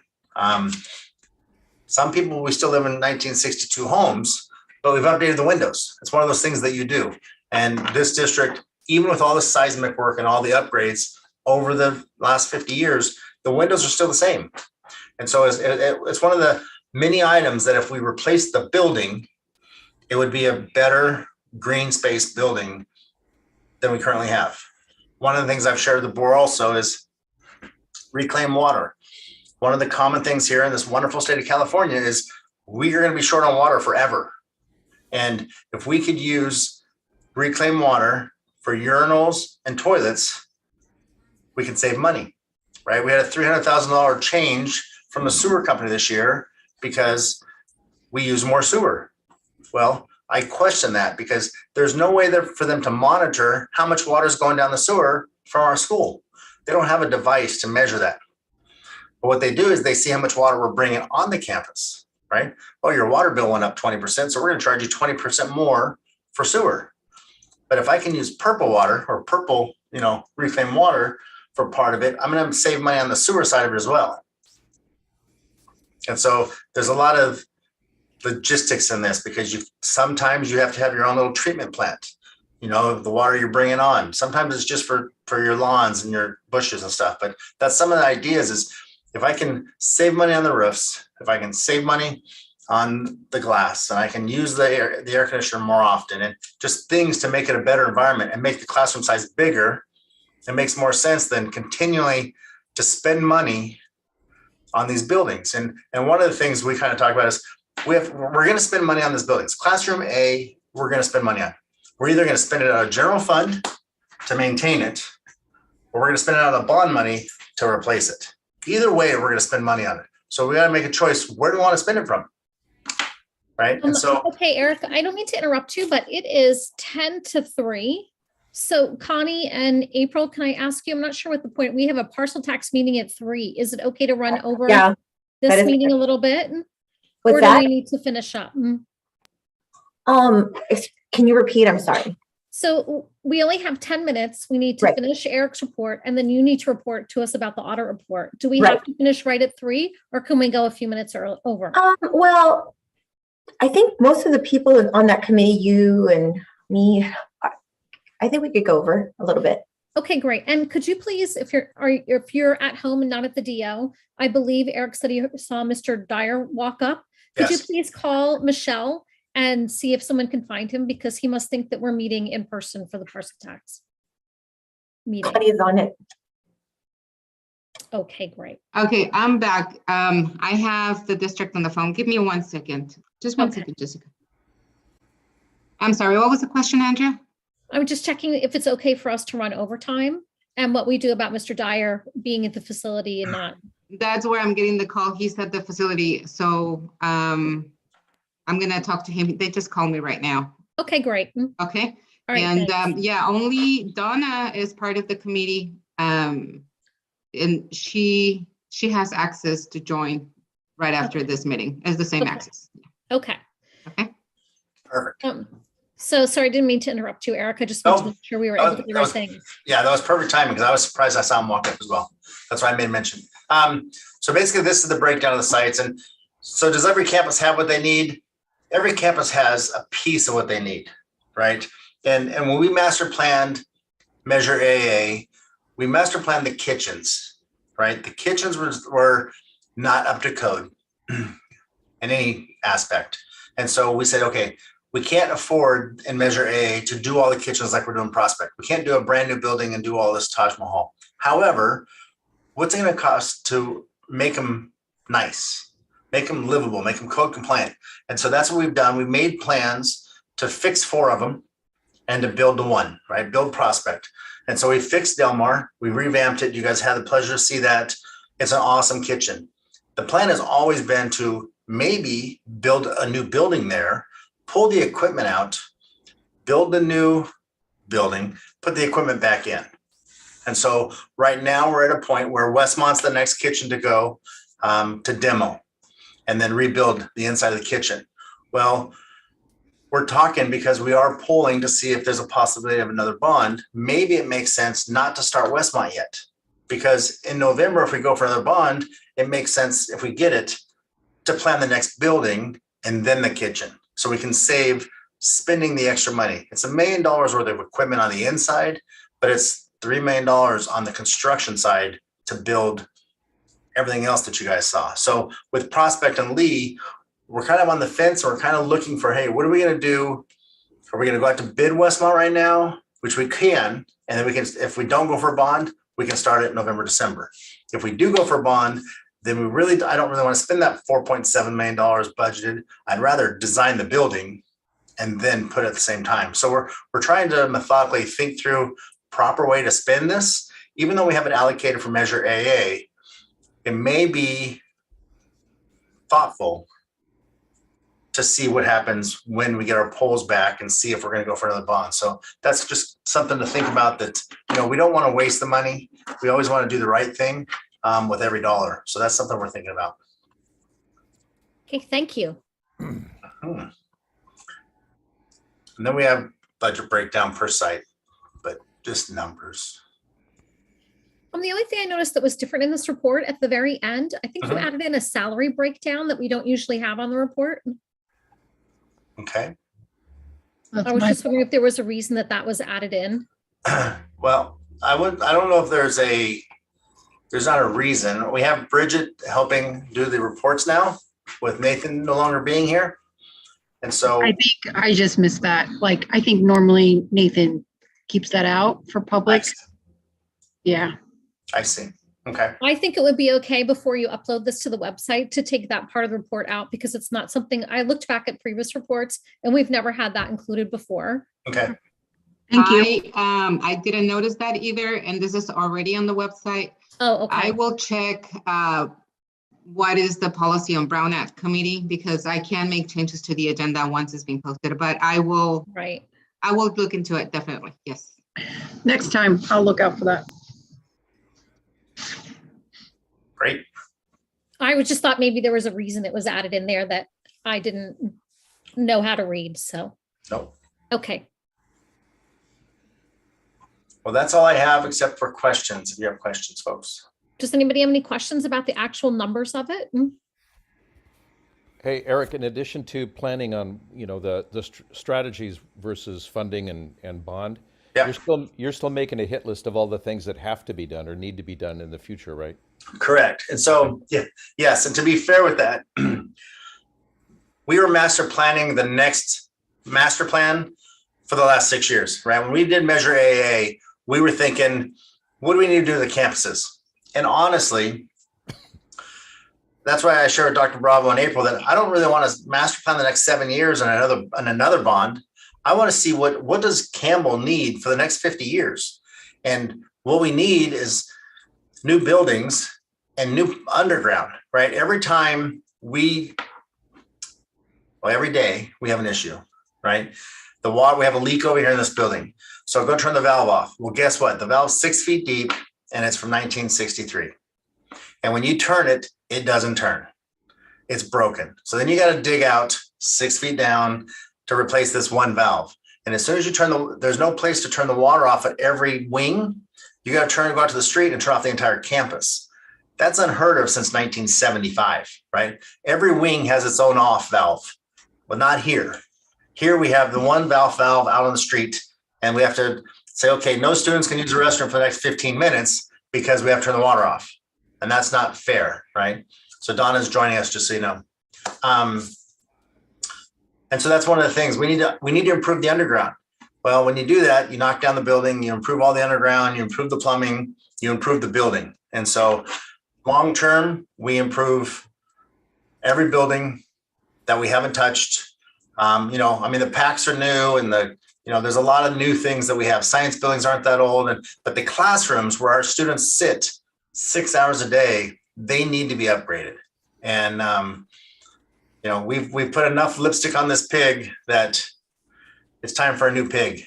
Some people, we still live in 1962 homes, but we've updated the windows. It's one of those things that you do. And this district, even with all the seismic work and all the upgrades over the last 50 years, the windows are still the same. And so it's one of the many items that if we replace the building, it would be a better green space building than we currently have. One of the things I've shared with the board also is reclaim water. One of the common things here in this wonderful state of California is we are going to be short on water forever. And if we could use reclaimed water for urinals and toilets, we could save money, right? We had a $300,000 change from the sewer company this year because we use more sewer. Well, I question that because there's no way for them to monitor how much water is going down the sewer from our school. They don't have a device to measure that. But what they do is they see how much water we're bringing on the campus, right? Oh, your water bill went up 20%, so we're going to charge you 20% more for sewer. But if I can use purple water or purple, reclaimed water for part of it, I'm going to save money on the sewer side of it as well. And so there's a lot of logistics in this because sometimes you have to have your own little treatment plant, the water you're bringing on. Sometimes it's just for your lawns and your bushes and stuff. But that's some of the ideas is if I can save money on the roofs, if I can save money on the glass, and I can use the air conditioner more often and just things to make it a better environment and make the classroom size bigger, it makes more sense than continually to spend money on these buildings. And one of the things we kind of talk about is we're going to spend money on these buildings. Classroom A, we're going to spend money on. We're either going to spend it out of general fund to maintain it, or we're going to spend it out of bond money to replace it. Either way, we're going to spend money on it. So we got to make a choice. Where do we want to spend it from? Right. And so, okay, Eric, I don't mean to interrupt you, but it is 10 to 3. So Connie and April, can I ask you, I'm not sure what the point, we have a parcel tax meeting at 3. Is it okay to run over this meeting a little bit? Or do we need to finish up? Can you repeat? I'm sorry. So we only have 10 minutes. We need to finish Eric's report, and then you need to report to us about the audit report. Do we have to finish right at 3, or can we go a few minutes over? Well, I think most of the people on that committee, you and me, I think we could go over a little bit. Okay, great. And could you please, if you're at home and not at the DO, I believe Eric said he saw Mr. Dyer walk up. Could you please call Michelle and see if someone can find him, because he must think that we're meeting in person for the parcel tax meeting. Connie is on it. Okay, great. Okay, I'm back. I have the district on the phone. Give me 1 second. Just one second, Jessica. I'm sorry, what was the question, Andrea? I'm just checking if it's okay for us to run overtime and what we do about Mr. Dyer being at the facility and not. That's where I'm getting the call. He's at the facility. So I'm going to talk to him. They just called me right now. Okay, great. Okay. All right, and only Donna is part of the committee. And she has access to join right after this meeting. It's the same access. Okay. Okay. Perfect. So sorry, I didn't mean to interrupt you, Eric. I just wanted to No, make sure we were that able to was- do that our was- thing. Yeah, that was perfect timing because I was surprised I saw him walk up as well. That's why I made mention. So basically this is the breakdown of the sites. And so does every campus have what they need? Every campus has a piece of what they need, right? And when we master planned Measure AA, we master planned the kitchens, right? The kitchens were not up to code in any aspect. And so we said, okay, we can't afford in Measure A to do all the kitchens like we're doing Prospect. We can't do a brand new building and do all this Taj Mahal. However, what's it going to cost to make them nice, make them livable, make them code compliant? And so that's what we've done. We made plans to fix 4 of them and to build the one, right? Build Prospect. And so we fixed Delmar. We revamped it. You guys had the pleasure to see that. It's an awesome kitchen. The plan has always been to maybe build a new building there, pull the equipment out, build the new building, put the equipment back in. And so right now we're at a point where Westmont's the next kitchen to go to demo and then rebuild the inside of the kitchen. Well, we're talking because we are polling to see if there's a possibility of another bond. Maybe it makes sense not to start Westmont yet, because in November, if we go for another bond, it makes sense if we get it to plan the next building and then the kitchen. So we can save spending the extra money. It's $1 million worth of equipment on the inside, but it's $3 million on the construction side to build everything else that you guys saw. So with Prospect and Lee, we're kind of on the fence. We're kind of looking for, hey, what are we going to do? Are we going to go out to bid Westmont right now? Which we can. And then we can, if we don't go for a bond, we can start it in November, December. If we do go for a bond, then I don't really want to spend that $4.7 million budgeted. I'd rather design the building and then put it at the same time. So we're trying to methodically think through proper way to spend this. Even though we have it allocated for Measure AA, it may be thoughtful to see what happens when we get our polls back and see if we're going to go for another bond. So that's just something to think about, that, we don't want to waste the money. We always want to do the right thing with every dollar. So that's something we're thinking about. Okay, thank you. And then we have budget breakdown per site, but just numbers. The only thing I noticed that was different in this report at the very end, I think you added in a salary breakdown that we don't usually have on the report. Okay. I was just wondering if there was a reason that was added in. Well, I don't know if there's not a reason. We have Bridget helping do the reports now with Nathan no longer being here. And so I think I just missed that. Like, I think normally Nathan keeps that out for public. Yeah. I see. Okay. I think it would be okay before you upload this to the website to take that part of the report out, because it's not something, I looked back at previous reports and we've never had that included before. Okay. Thank you. I didn't notice that either, and this is already on the website. Oh, I okay. will check what is the policy on Brown Act committee, because I can make changes to the agenda once it's being posted, but I will look into it, definitely. Yes. Next time I'll look out for that. Great. I just thought maybe there was a reason it was added in there that I didn't know how to read, so. Nope. Okay. Well, that's all I have except for questions. If you have questions, folks. Does anybody have any questions about the actual numbers of it? Hey, Eric, in addition to planning on, the strategies versus funding and bond, Yeah. you're still making a hit list of all the things that have to be done or need to be done in the future, right? Correct. And so, yes. And to be fair with that, we were master planning the next master plan for the last 6 years, right? When we did Measure AA, we were thinking, what do we need to do to the campuses? And honestly, that's why I shared with Dr. Bravo in April that I don't really want to master plan the next 7 years on another bond. I want to see what does Campbell need for the next 50 years? And what we need is new buildings and new underground, right? Every day we have an issue, right? The water, we have a leak over here in this building. So I'm going to turn the valve off. Well, guess what? The valve's 6 feet deep and it's from 1963. And when you turn it, it doesn't turn. It's broken. So then you got to dig out 6 feet down to replace this one valve. And as soon as you there's no place to turn the water off at every wing. You got to go out to the street and turn off the entire campus. That's unheard of since 1975, right? Every wing has its own off valve, but not here. Here we have the one valve out on the street, and we have to say, okay, no students can use the restroom for the next 15 minutes because we have to turn the water off. And that's not fair, right? So Donna's joining us, just so you know. And so that's one of the things we need to improve the underground. Well, when you do that, you knock down the building, you improve all the underground, you improve the plumbing, you improve the building. And so long-term, we improve every building that we haven't touched. The packs are new, and there's a lot of new things that we have. Science buildings aren't that old, but the classrooms where our students sit 6 hours a day, they need to be upgraded. And we've put enough lipstick on this pig that it's time for a new pig.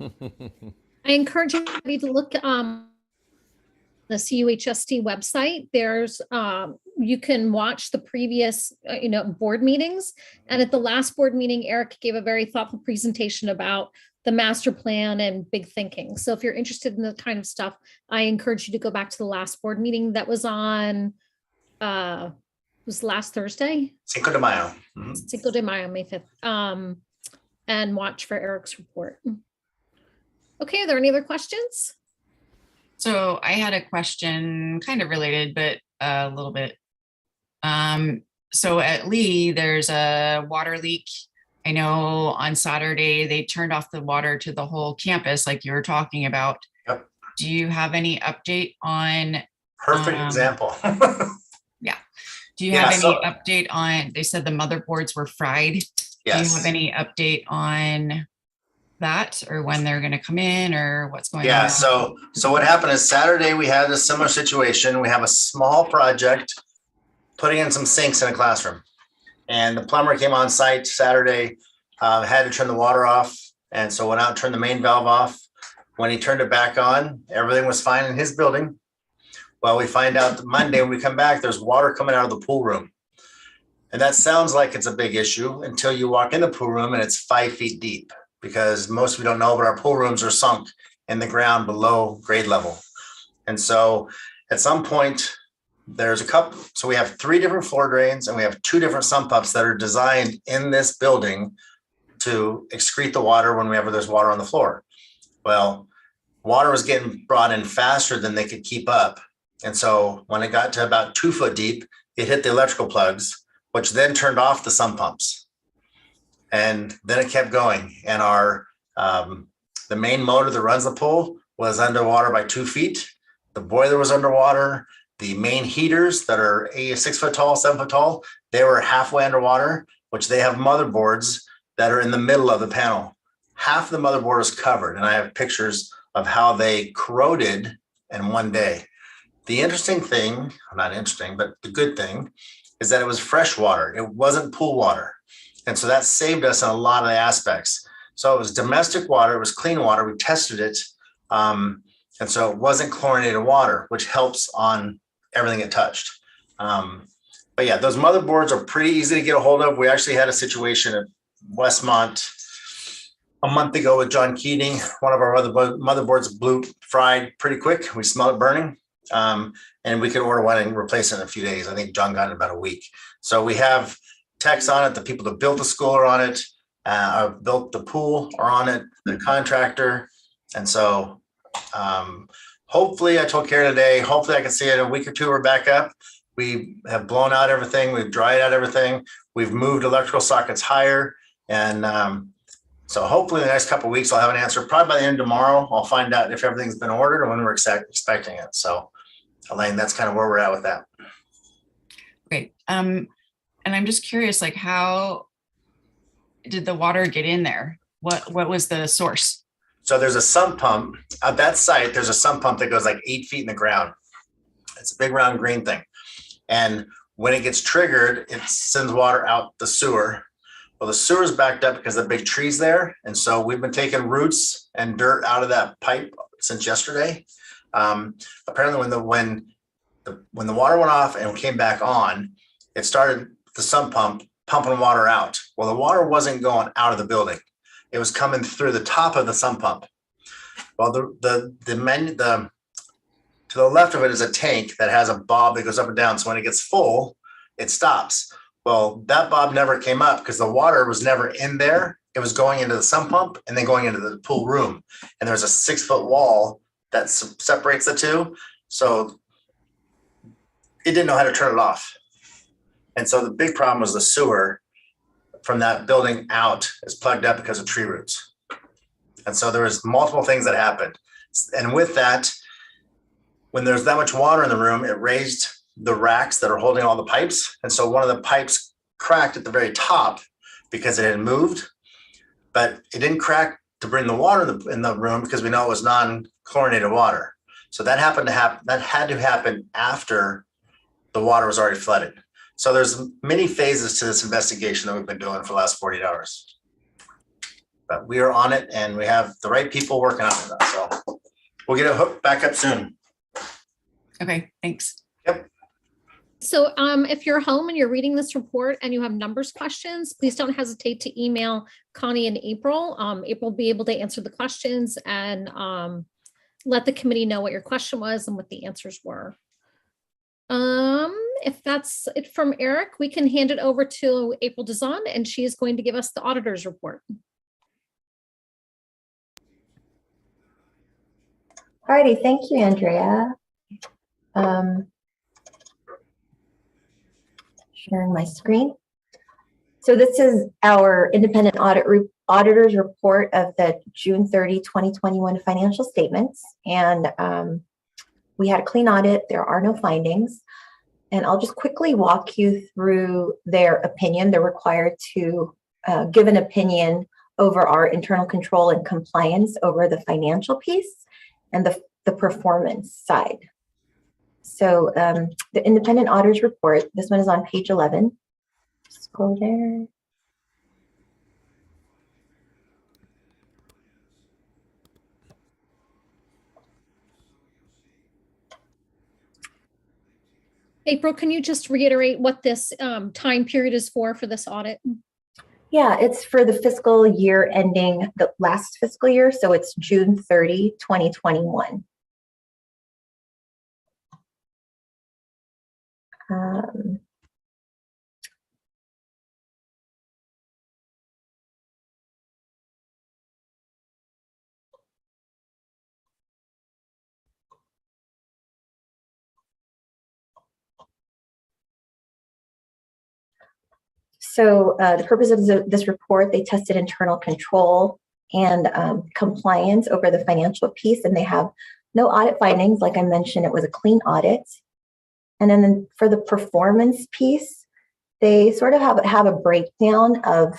I encourage everybody to look the CUHST website. There's you can watch the previous board meetings, and at the last board meeting, Eric gave a very thoughtful presentation about the master plan and big thinking. So if you're interested in the kind of stuff, I encourage you to go back to the last board meeting that was on was last Thursday, Cinco de Mayo. Mm-hmm. Cinco de Mayo, May 5th, and watch for Eric's report. Okay, are there any other questions? So I had a question kind of related, but a little bit. So at Lee, there's a water leak. I know on Saturday, they turned off the water to the whole campus like you were talking about. Yep. Do you have any update on? Perfect example. Yeah. Do you have any update on, they said the motherboards were fried. Yes. Do you have any update on that, or when they're going to come in, or what's going on? Yeah, so what happened is Saturday we had a similar situation. We have a small project putting in some sinks in a classroom, and the plumber came on site Saturday, had to turn the water off, and so went out and turned the main valve off. When he turned it back on, everything was fine in his building. Well, we find out that Monday when we come back, there's water coming out of the pool room. And that sounds like it's a big issue until you walk in the pool room and it's 5 feet deep, because most of you don't know, but our pool rooms are sunk in the ground below grade level. And so at some point, there's a couple. So we have 3 different floor drains, and we have 2 different sump pumps that are designed in this building to excrete the water whenever there's water on the floor. Well, water was getting brought in faster than they could keep up. And so when it got to about 2 foot deep, it hit the electrical plugs, which then turned off the sump pumps. And then it kept going. And the main motor that runs the pool was underwater by 2 feet. The boiler was underwater. The main heaters that are 6 foot tall, 7 foot tall, they were halfway underwater, which they have motherboards that are in the middle of the panel. Half the motherboard is covered. And I have pictures of how they corroded in one day. The interesting thing, not interesting, but the good thing is that it was fresh water. It wasn't pool water. And so that saved us in a lot of the aspects. So it was domestic water. It was clean water. We tested it. And so it wasn't chlorinated water, which helps on everything it touched. But yeah, those motherboards are pretty easy to get a hold of. We actually had a situation at Westmont a month ago with John Keating. One of our other motherboards fried pretty quick. We smelled it burning. And we could order one and replace it in a few days. I think John got it in about a week. So we have techs on it. The people that built the school are on it. Built the pool are on it. The contractor. And so hopefully I told Karen today, hopefully I can see it in a week or 2. We're back up. We have blown out everything. We've dried out everything. We've moved electrical sockets higher. And so hopefully in the next couple of weeks, I'll have an answer. Probably by the end of tomorrow, I'll find out if everything's been ordered or when we're expecting it. So Elaine, that's kind of where we're at with that. Great. And I'm just curious, like, how did the water get in there? What was the source? So there's a sump pump at that site. There's a sump pump that goes like 8 feet in the ground. It's a big round green thing. And when it gets triggered, it sends water out the sewer. Well, the sewer's backed up because of the big trees there. And so we've been taking roots and dirt out of that pipe since yesterday. Apparently when the water went off and came back on, it started the sump pump pumping water out. Well, the water wasn't going out of the building. it was coming through the top of the sump pump. Well, to the left of it is a tank that has a bob that goes up and down. So when it gets full, it stops. Well, that bob never came up because the water was never in there. It was going into the sump pump and then going into the pool room. And there's a 6-foot wall that separates the two. So it didn't know how to turn it off. And so the big problem was the sewer from that building out is plugged up because of tree roots. And so there was multiple things that happened. And with that, when there's that much water in the room, it raised the racks that are holding all the pipes. And so one of the pipes cracked at the very top because it had moved, but it didn't crack to bring the water in the room because we know it was non-chlorinated water. So that had to happen after the water was already flooded. So there's many phases to this investigation that we've been doing for the last 48 hours. But we are on it and we have the right people working on it. So we'll get it hooked back up soon. Okay, thanks. Yep. So if you're home and you're reading this report and you have numbers questions, please don't hesitate to email Connie and April. April will be able to answer the questions and let the committee know what your question was and what the answers were. If that's it from Eric, we can hand it over to April Dazan and she is going to give us the auditor's report. Alrighty, thank you, Andrea. Sharing my screen. So this is our independent auditor's report of the June 30, 2021 financial statements. And we had a clean audit. There are no findings. And I'll just quickly walk you through their opinion. They're required to give an opinion over our internal control and compliance over the financial piece and the performance side. So the independent auditor's report, this one is on page 11. Just go there. April, can you just reiterate what this time period is for this audit? Yeah, it's for the fiscal year ending the last fiscal year. So it's June 30, 2021. So the purpose of this report, they tested internal control and compliance over the financial piece, and they have no audit findings. Like I mentioned, it was a clean audit. And then for the performance piece, they sort of have a breakdown of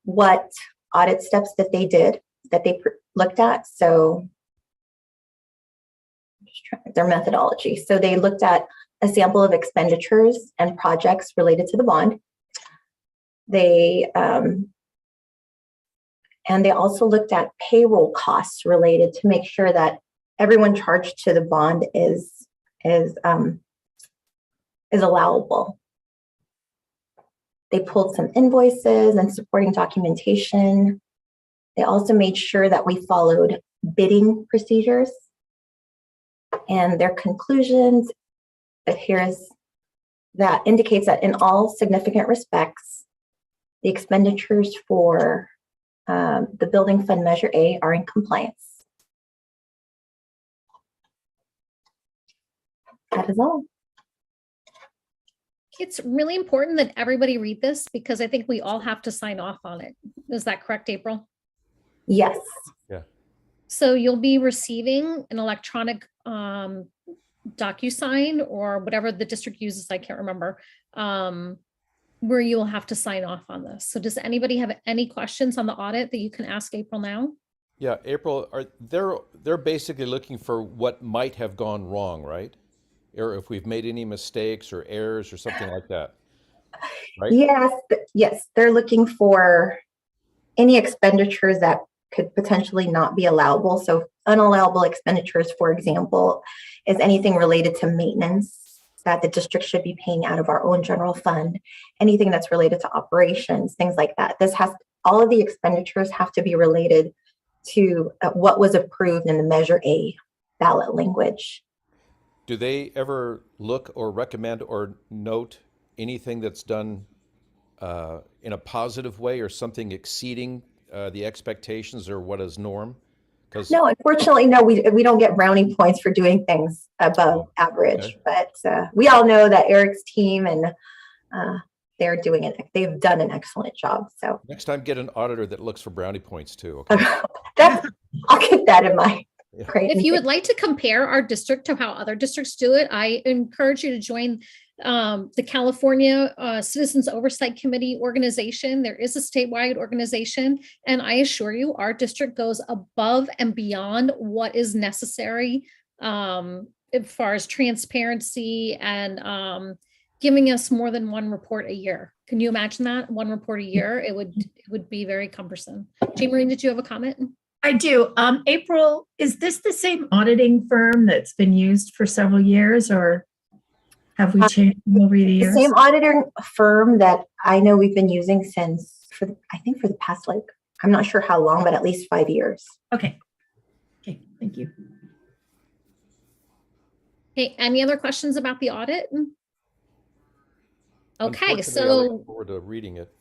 what audit steps that they did, that they looked at. So just trying their methodology. So they looked at a sample of expenditures and projects related to the bond. They and they also looked at payroll costs related to make sure that everyone charged to the bond is allowable. They pulled some invoices and supporting documentation. They also made sure that we followed bidding procedures. And their conclusions adheres that indicates that in all significant respects, the expenditures for the building fund measure A are in compliance. That is all. It's really important that everybody read this because I think we all have to sign off on it. Is that correct, April? Yes. Yeah. So you'll be receiving an electronic DocuSign or whatever the district uses, I can't remember, where you'll have to sign off on this. So does anybody have any questions on the audit that you can ask April now? Yeah, April, they're basically looking for what might have gone wrong, right? Or if we've made any mistakes or errors or something like that, right? Yes, they're looking for any expenditures that could potentially not be allowable. So unallowable expenditures, for example, is anything related to maintenance that the district should be paying out of our own general fund, anything that's related to operations, things like that. This has all of the expenditures have to be related to what was approved in the Measure A ballot language. Do they ever look or recommend or note anything that's done in a positive way or something exceeding the expectations or what is norm? Because No, unfortunately, no, we don't get brownie points for doing things above average, okay. but we all know that Eric's team and they've done an excellent job. So Next time, get an auditor that looks for brownie points too. Okay. I'll keep that in mind. Yeah. Great. If you would like to compare our district to how other districts do it, I encourage you to join the California Citizens Oversight Committee organization. There is a statewide organization, and I assure you, our district goes above and beyond what is necessary as far as transparency and giving us more than one report a year. Can you imagine that? One report a year? It would be very cumbersome. Jean Marie, did you have a comment? I do. April, is this the same auditing firm that's been used for several years, or have we changed them over the The years? same auditor firm that I know we've been using since for the past, like, I'm not sure how long, but at least 5 years. Okay. Okay, thank you. Okay, any other questions about the audit? Okay, Unfortunately, I look forward to reading it.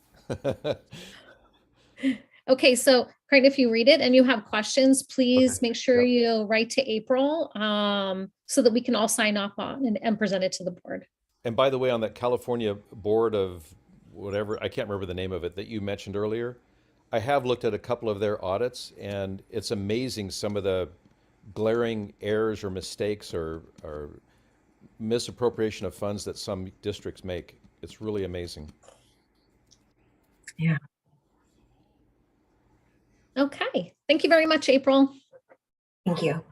okay, so Craig, if you read it and you have questions, please make sure you write to April so that we can all sign off on and present it to the board. And by the way, on that California board of whatever, I can't remember the name of it that you mentioned earlier, I have looked at a couple of their audits, and it's amazing some of the glaring errors or mistakes or misappropriation of funds that some districts make. It's really amazing. Yeah. Okay, thank you very much, April. Thank you.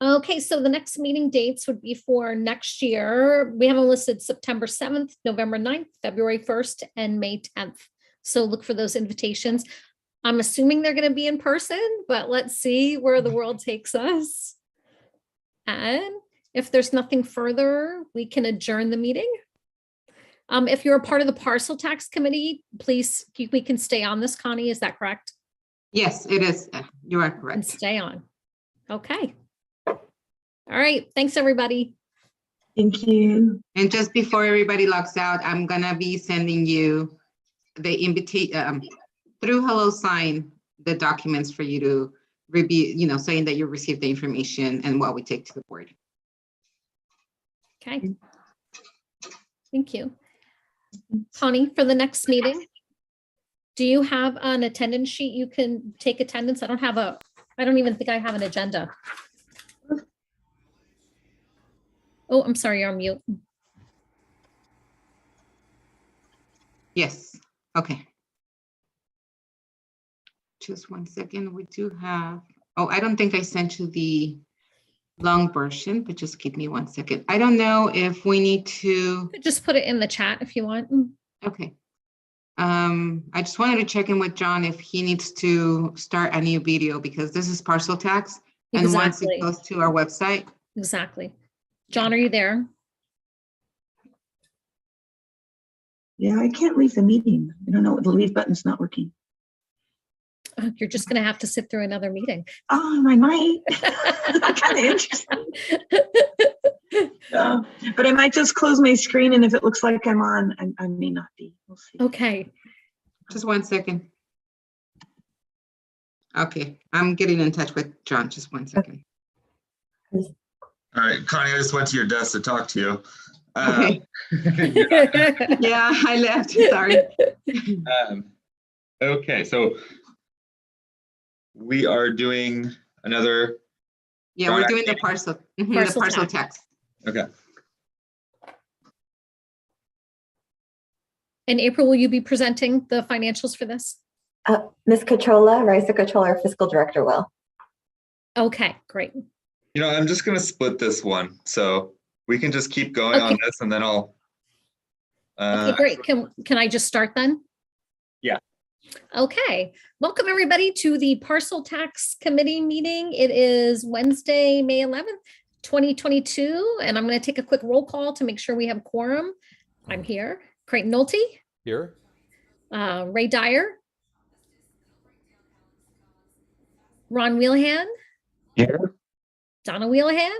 Okay, so the next meeting dates would be for next year. We have them listed September 7th, November 9th, February 1st, and May 10th. So look for those invitations. I'm assuming they're going to be in person, but let's see where the world takes us. And if there's nothing further, we can adjourn the meeting. If you're a part of the parcel tax committee, please, we can stay on this, Connie, is that correct? Yes, it is. You are And correct. stay on. Okay. All right, thanks, everybody. Thank you. And just before everybody logs out, I'm gonna be sending you the invitation through HelloSign, the documents for you to review, saying that you received the information and what we take to the board. Okay. Thank you. Connie, for the next meeting, do you have an attendance sheet? You can take attendance. I don't even think I have an agenda. Oh, I'm sorry, you're on mute. Yes, okay. Just 1 second, we do have, I don't think I sent you the long version, but just give me 1 second. I don't know if we need to, Just put it in the chat if you want. okay. I just wanted to check in with John if he needs to start a new video because this is parcel tax. And once Exactly. it goes to our website, Exactly. John, are you there? Yeah, I can't leave the meeting. I don't know, the leave button's not working. You're just going to have to sit through another meeting. Oh, I might. Kind of interesting. But I might just close my screen, and if it looks like I'm on, I may not be. We'll see. Okay. just 1 second. Okay, I'm getting in touch with John, just 1 second. All right, Connie, I just went to your desk to talk to you. Okay. Yeah, I left, sorry. Okay, so we are doing another, Yeah, we're doing the parcel, the parcel tax. okay. In April, will you be presenting the financials for this? Ms. Cachola, Raisa Cachola, our fiscal director will. Okay, great. You know, I'm just gonna split this one, so we can just keep going on this and then I'll. Okay, great. Can I just start then? Yeah. Okay, welcome everybody to the Parcel Tax Committee meeting. It is Wednesday, May 11th, 2022, and I'm going to take a quick roll call to make sure we have quorum. I'm here. Creighton Nolte. Here? Ray Dyer. Ron Wheelhan, Here. Donna Wheelhan,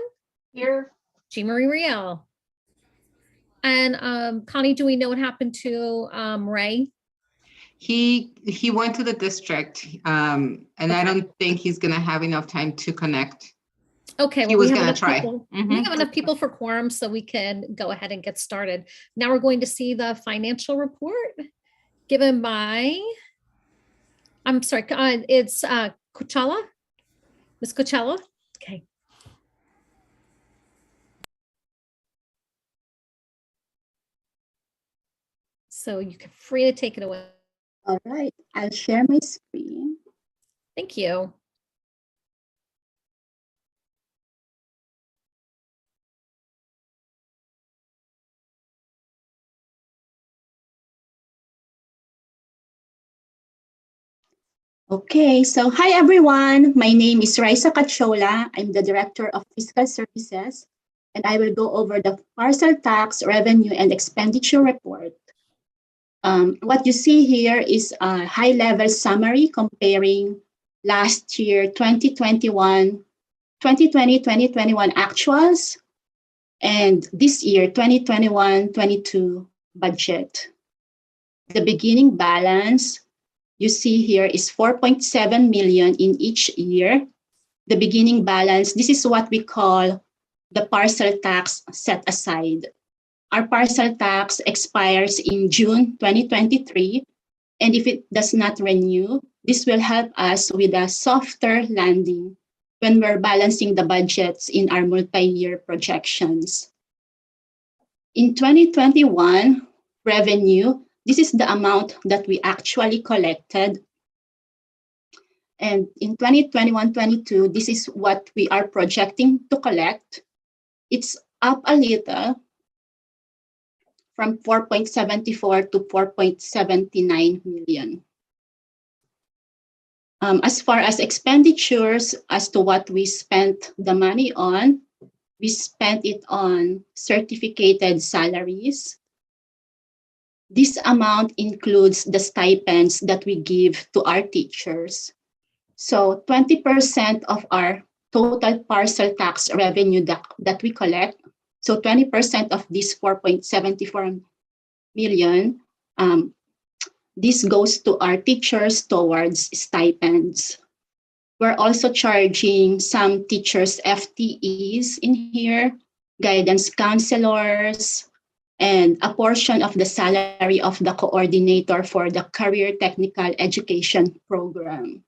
Here. Jean Marie Riel. And Connie, do we know what happened to Ray? He went to the district, and I don't think he's gonna have enough time to connect. Okay, He well, was we have gonna enough try. people. We Mhm. have enough people for quorum, so we can go ahead and get started. Now we're going to see the financial report given by, I'm sorry, it's Coachella, Ms. Coachella. Okay. So you can free to take it away. All right, I'll share my screen. Thank you. Okay, so hi everyone. My name is Raisa Cachola. I'm the Director of Fiscal Services, and I will go over the parcel tax revenue and expenditure report. What you see here is a high-level summary comparing last year 2021 actuals and this year 2021-22 budget. The beginning balance you see here is 4.7 million in each year. The beginning balance, this is what we call the parcel tax set aside. Our parcel tax expires in June 2023, and if it does not renew, this will help us with a softer landing when we're balancing the budgets in our multi-year projections. In 2021 revenue, this is the amount that we actually collected. And in 2021-22, this is what we are projecting to collect. It's up a little from 4.74 to 4.79 million. As far as expenditures, as to what we spent the money on, we spent it on certificated salaries. This amount includes the stipends that we give to our teachers. So 20% of our total parcel tax revenue that we collect, so 20% of this 4.74 million, this goes to our teachers towards stipends. We're also charging some teachers FTEs in here, guidance counselors, and a portion of the salary of the coordinator for the Career Technical Education Program.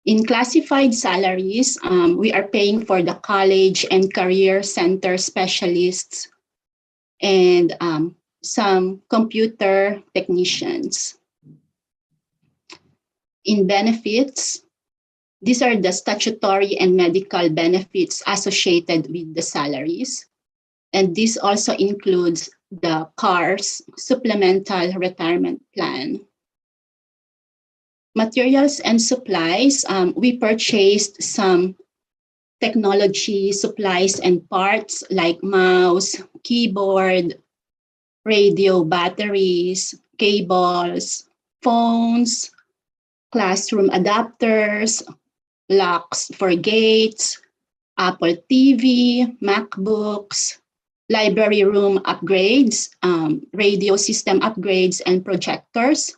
In classified salaries, we are paying for the college and career center specialists and some computer technicians. In benefits, these are the statutory and medical benefits associated with the salaries. And this also includes the CARS Supplemental Retirement Plan. Materials and supplies, we purchased some technology supplies and parts like mouse, keyboard, radio batteries, cables, phones, classroom adapters, locks for gates, Apple TV, MacBooks, library room upgrades, radio system upgrades, and projectors.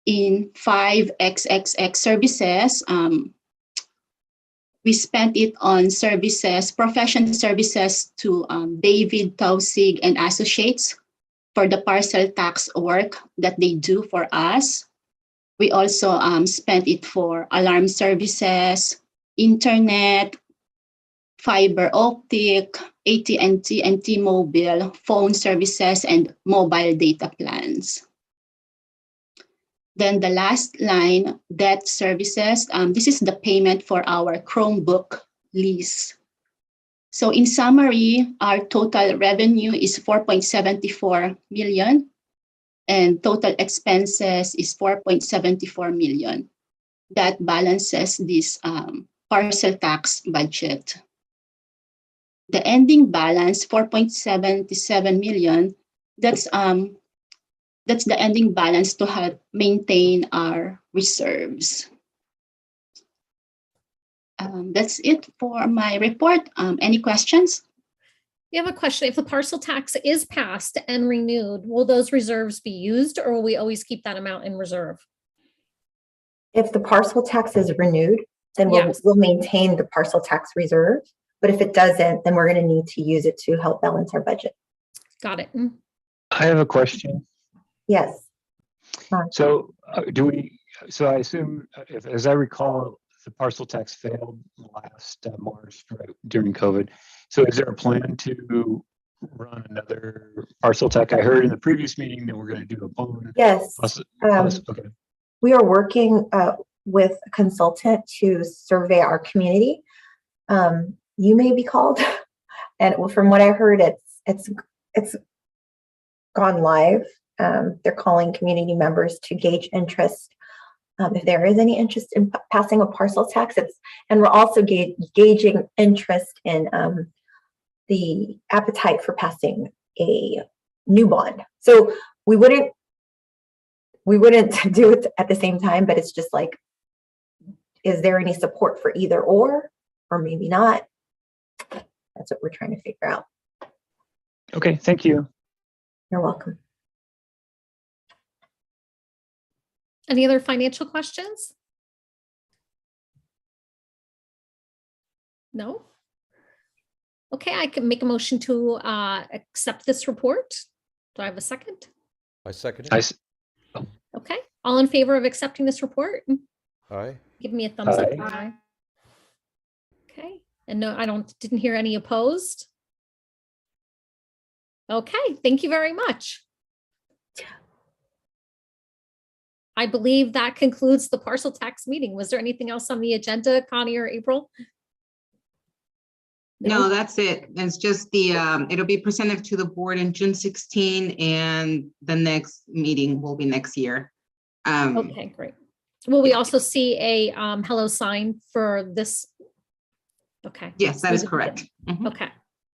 In 5XXX services, we spent it on services, professional services to David Tausig and Associates for the parcel tax work that they do for us. We also spent it for alarm services, internet, fiber optic, AT&T and T-Mobile, phone services, and mobile data plans. Then the last line, debt services, this is the payment for our Chromebook lease. So in summary, our total revenue is 4.74 million and total expenses is 4.74 million. That balances this parcel tax budget. The ending balance, 4.77 million, that's the ending balance to help maintain our reserves. That's it for my report. Any questions? We have a question. If the parcel tax is passed and renewed, will those reserves be used or will we always keep that amount in reserve? If the parcel tax is renewed, then Yes. we'll maintain the parcel tax reserve. But if it doesn't, then we're going to need to use it to help balance our budget. Got it. I have a question. Yes. So so I assume, as I recall, the parcel tax failed last March during COVID. So is there a plan to run another parcel tax? I heard in the previous meeting that we're going to do a bond. Yes. Okay. We are working with a consultant to survey our community. You may be called, and from what I heard, it's gone live. They're calling community members to gauge interest. If there is any interest in passing a parcel tax, and we're also gauging interest in the appetite for passing a new bond. So we wouldn't do it at the same time, but it's just like, is there any support for either or maybe not? That's what we're trying to figure out. Okay, thank you. You're welcome. Any other financial questions? No? Okay, I can make a motion to accept this report. Do I have a second? I second it. Okay, all in favor of accepting this report? Aye. Give me a thumbs up. Aye. for aye. Okay, and no, didn't hear any opposed. Okay, thank you very much. I believe that concludes the parcel tax meeting. Was there anything else on the agenda, Connie or April? No, that's it. It's just the, it'll be presented to the board in June 16, and the next meeting will be next year. Okay, great. Will we also see a hello sign for this? Okay. Yes, that is correct. Mhm. Okay.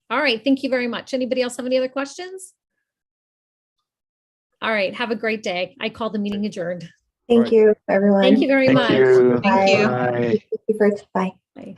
All right. Thank you very much. Anybody else have any other questions? All right. Have a great day. I call the meeting adjourned. Thank you, everyone. Thank you very Thank much. you. Thank you. Bye. Thank you for bye. Bye.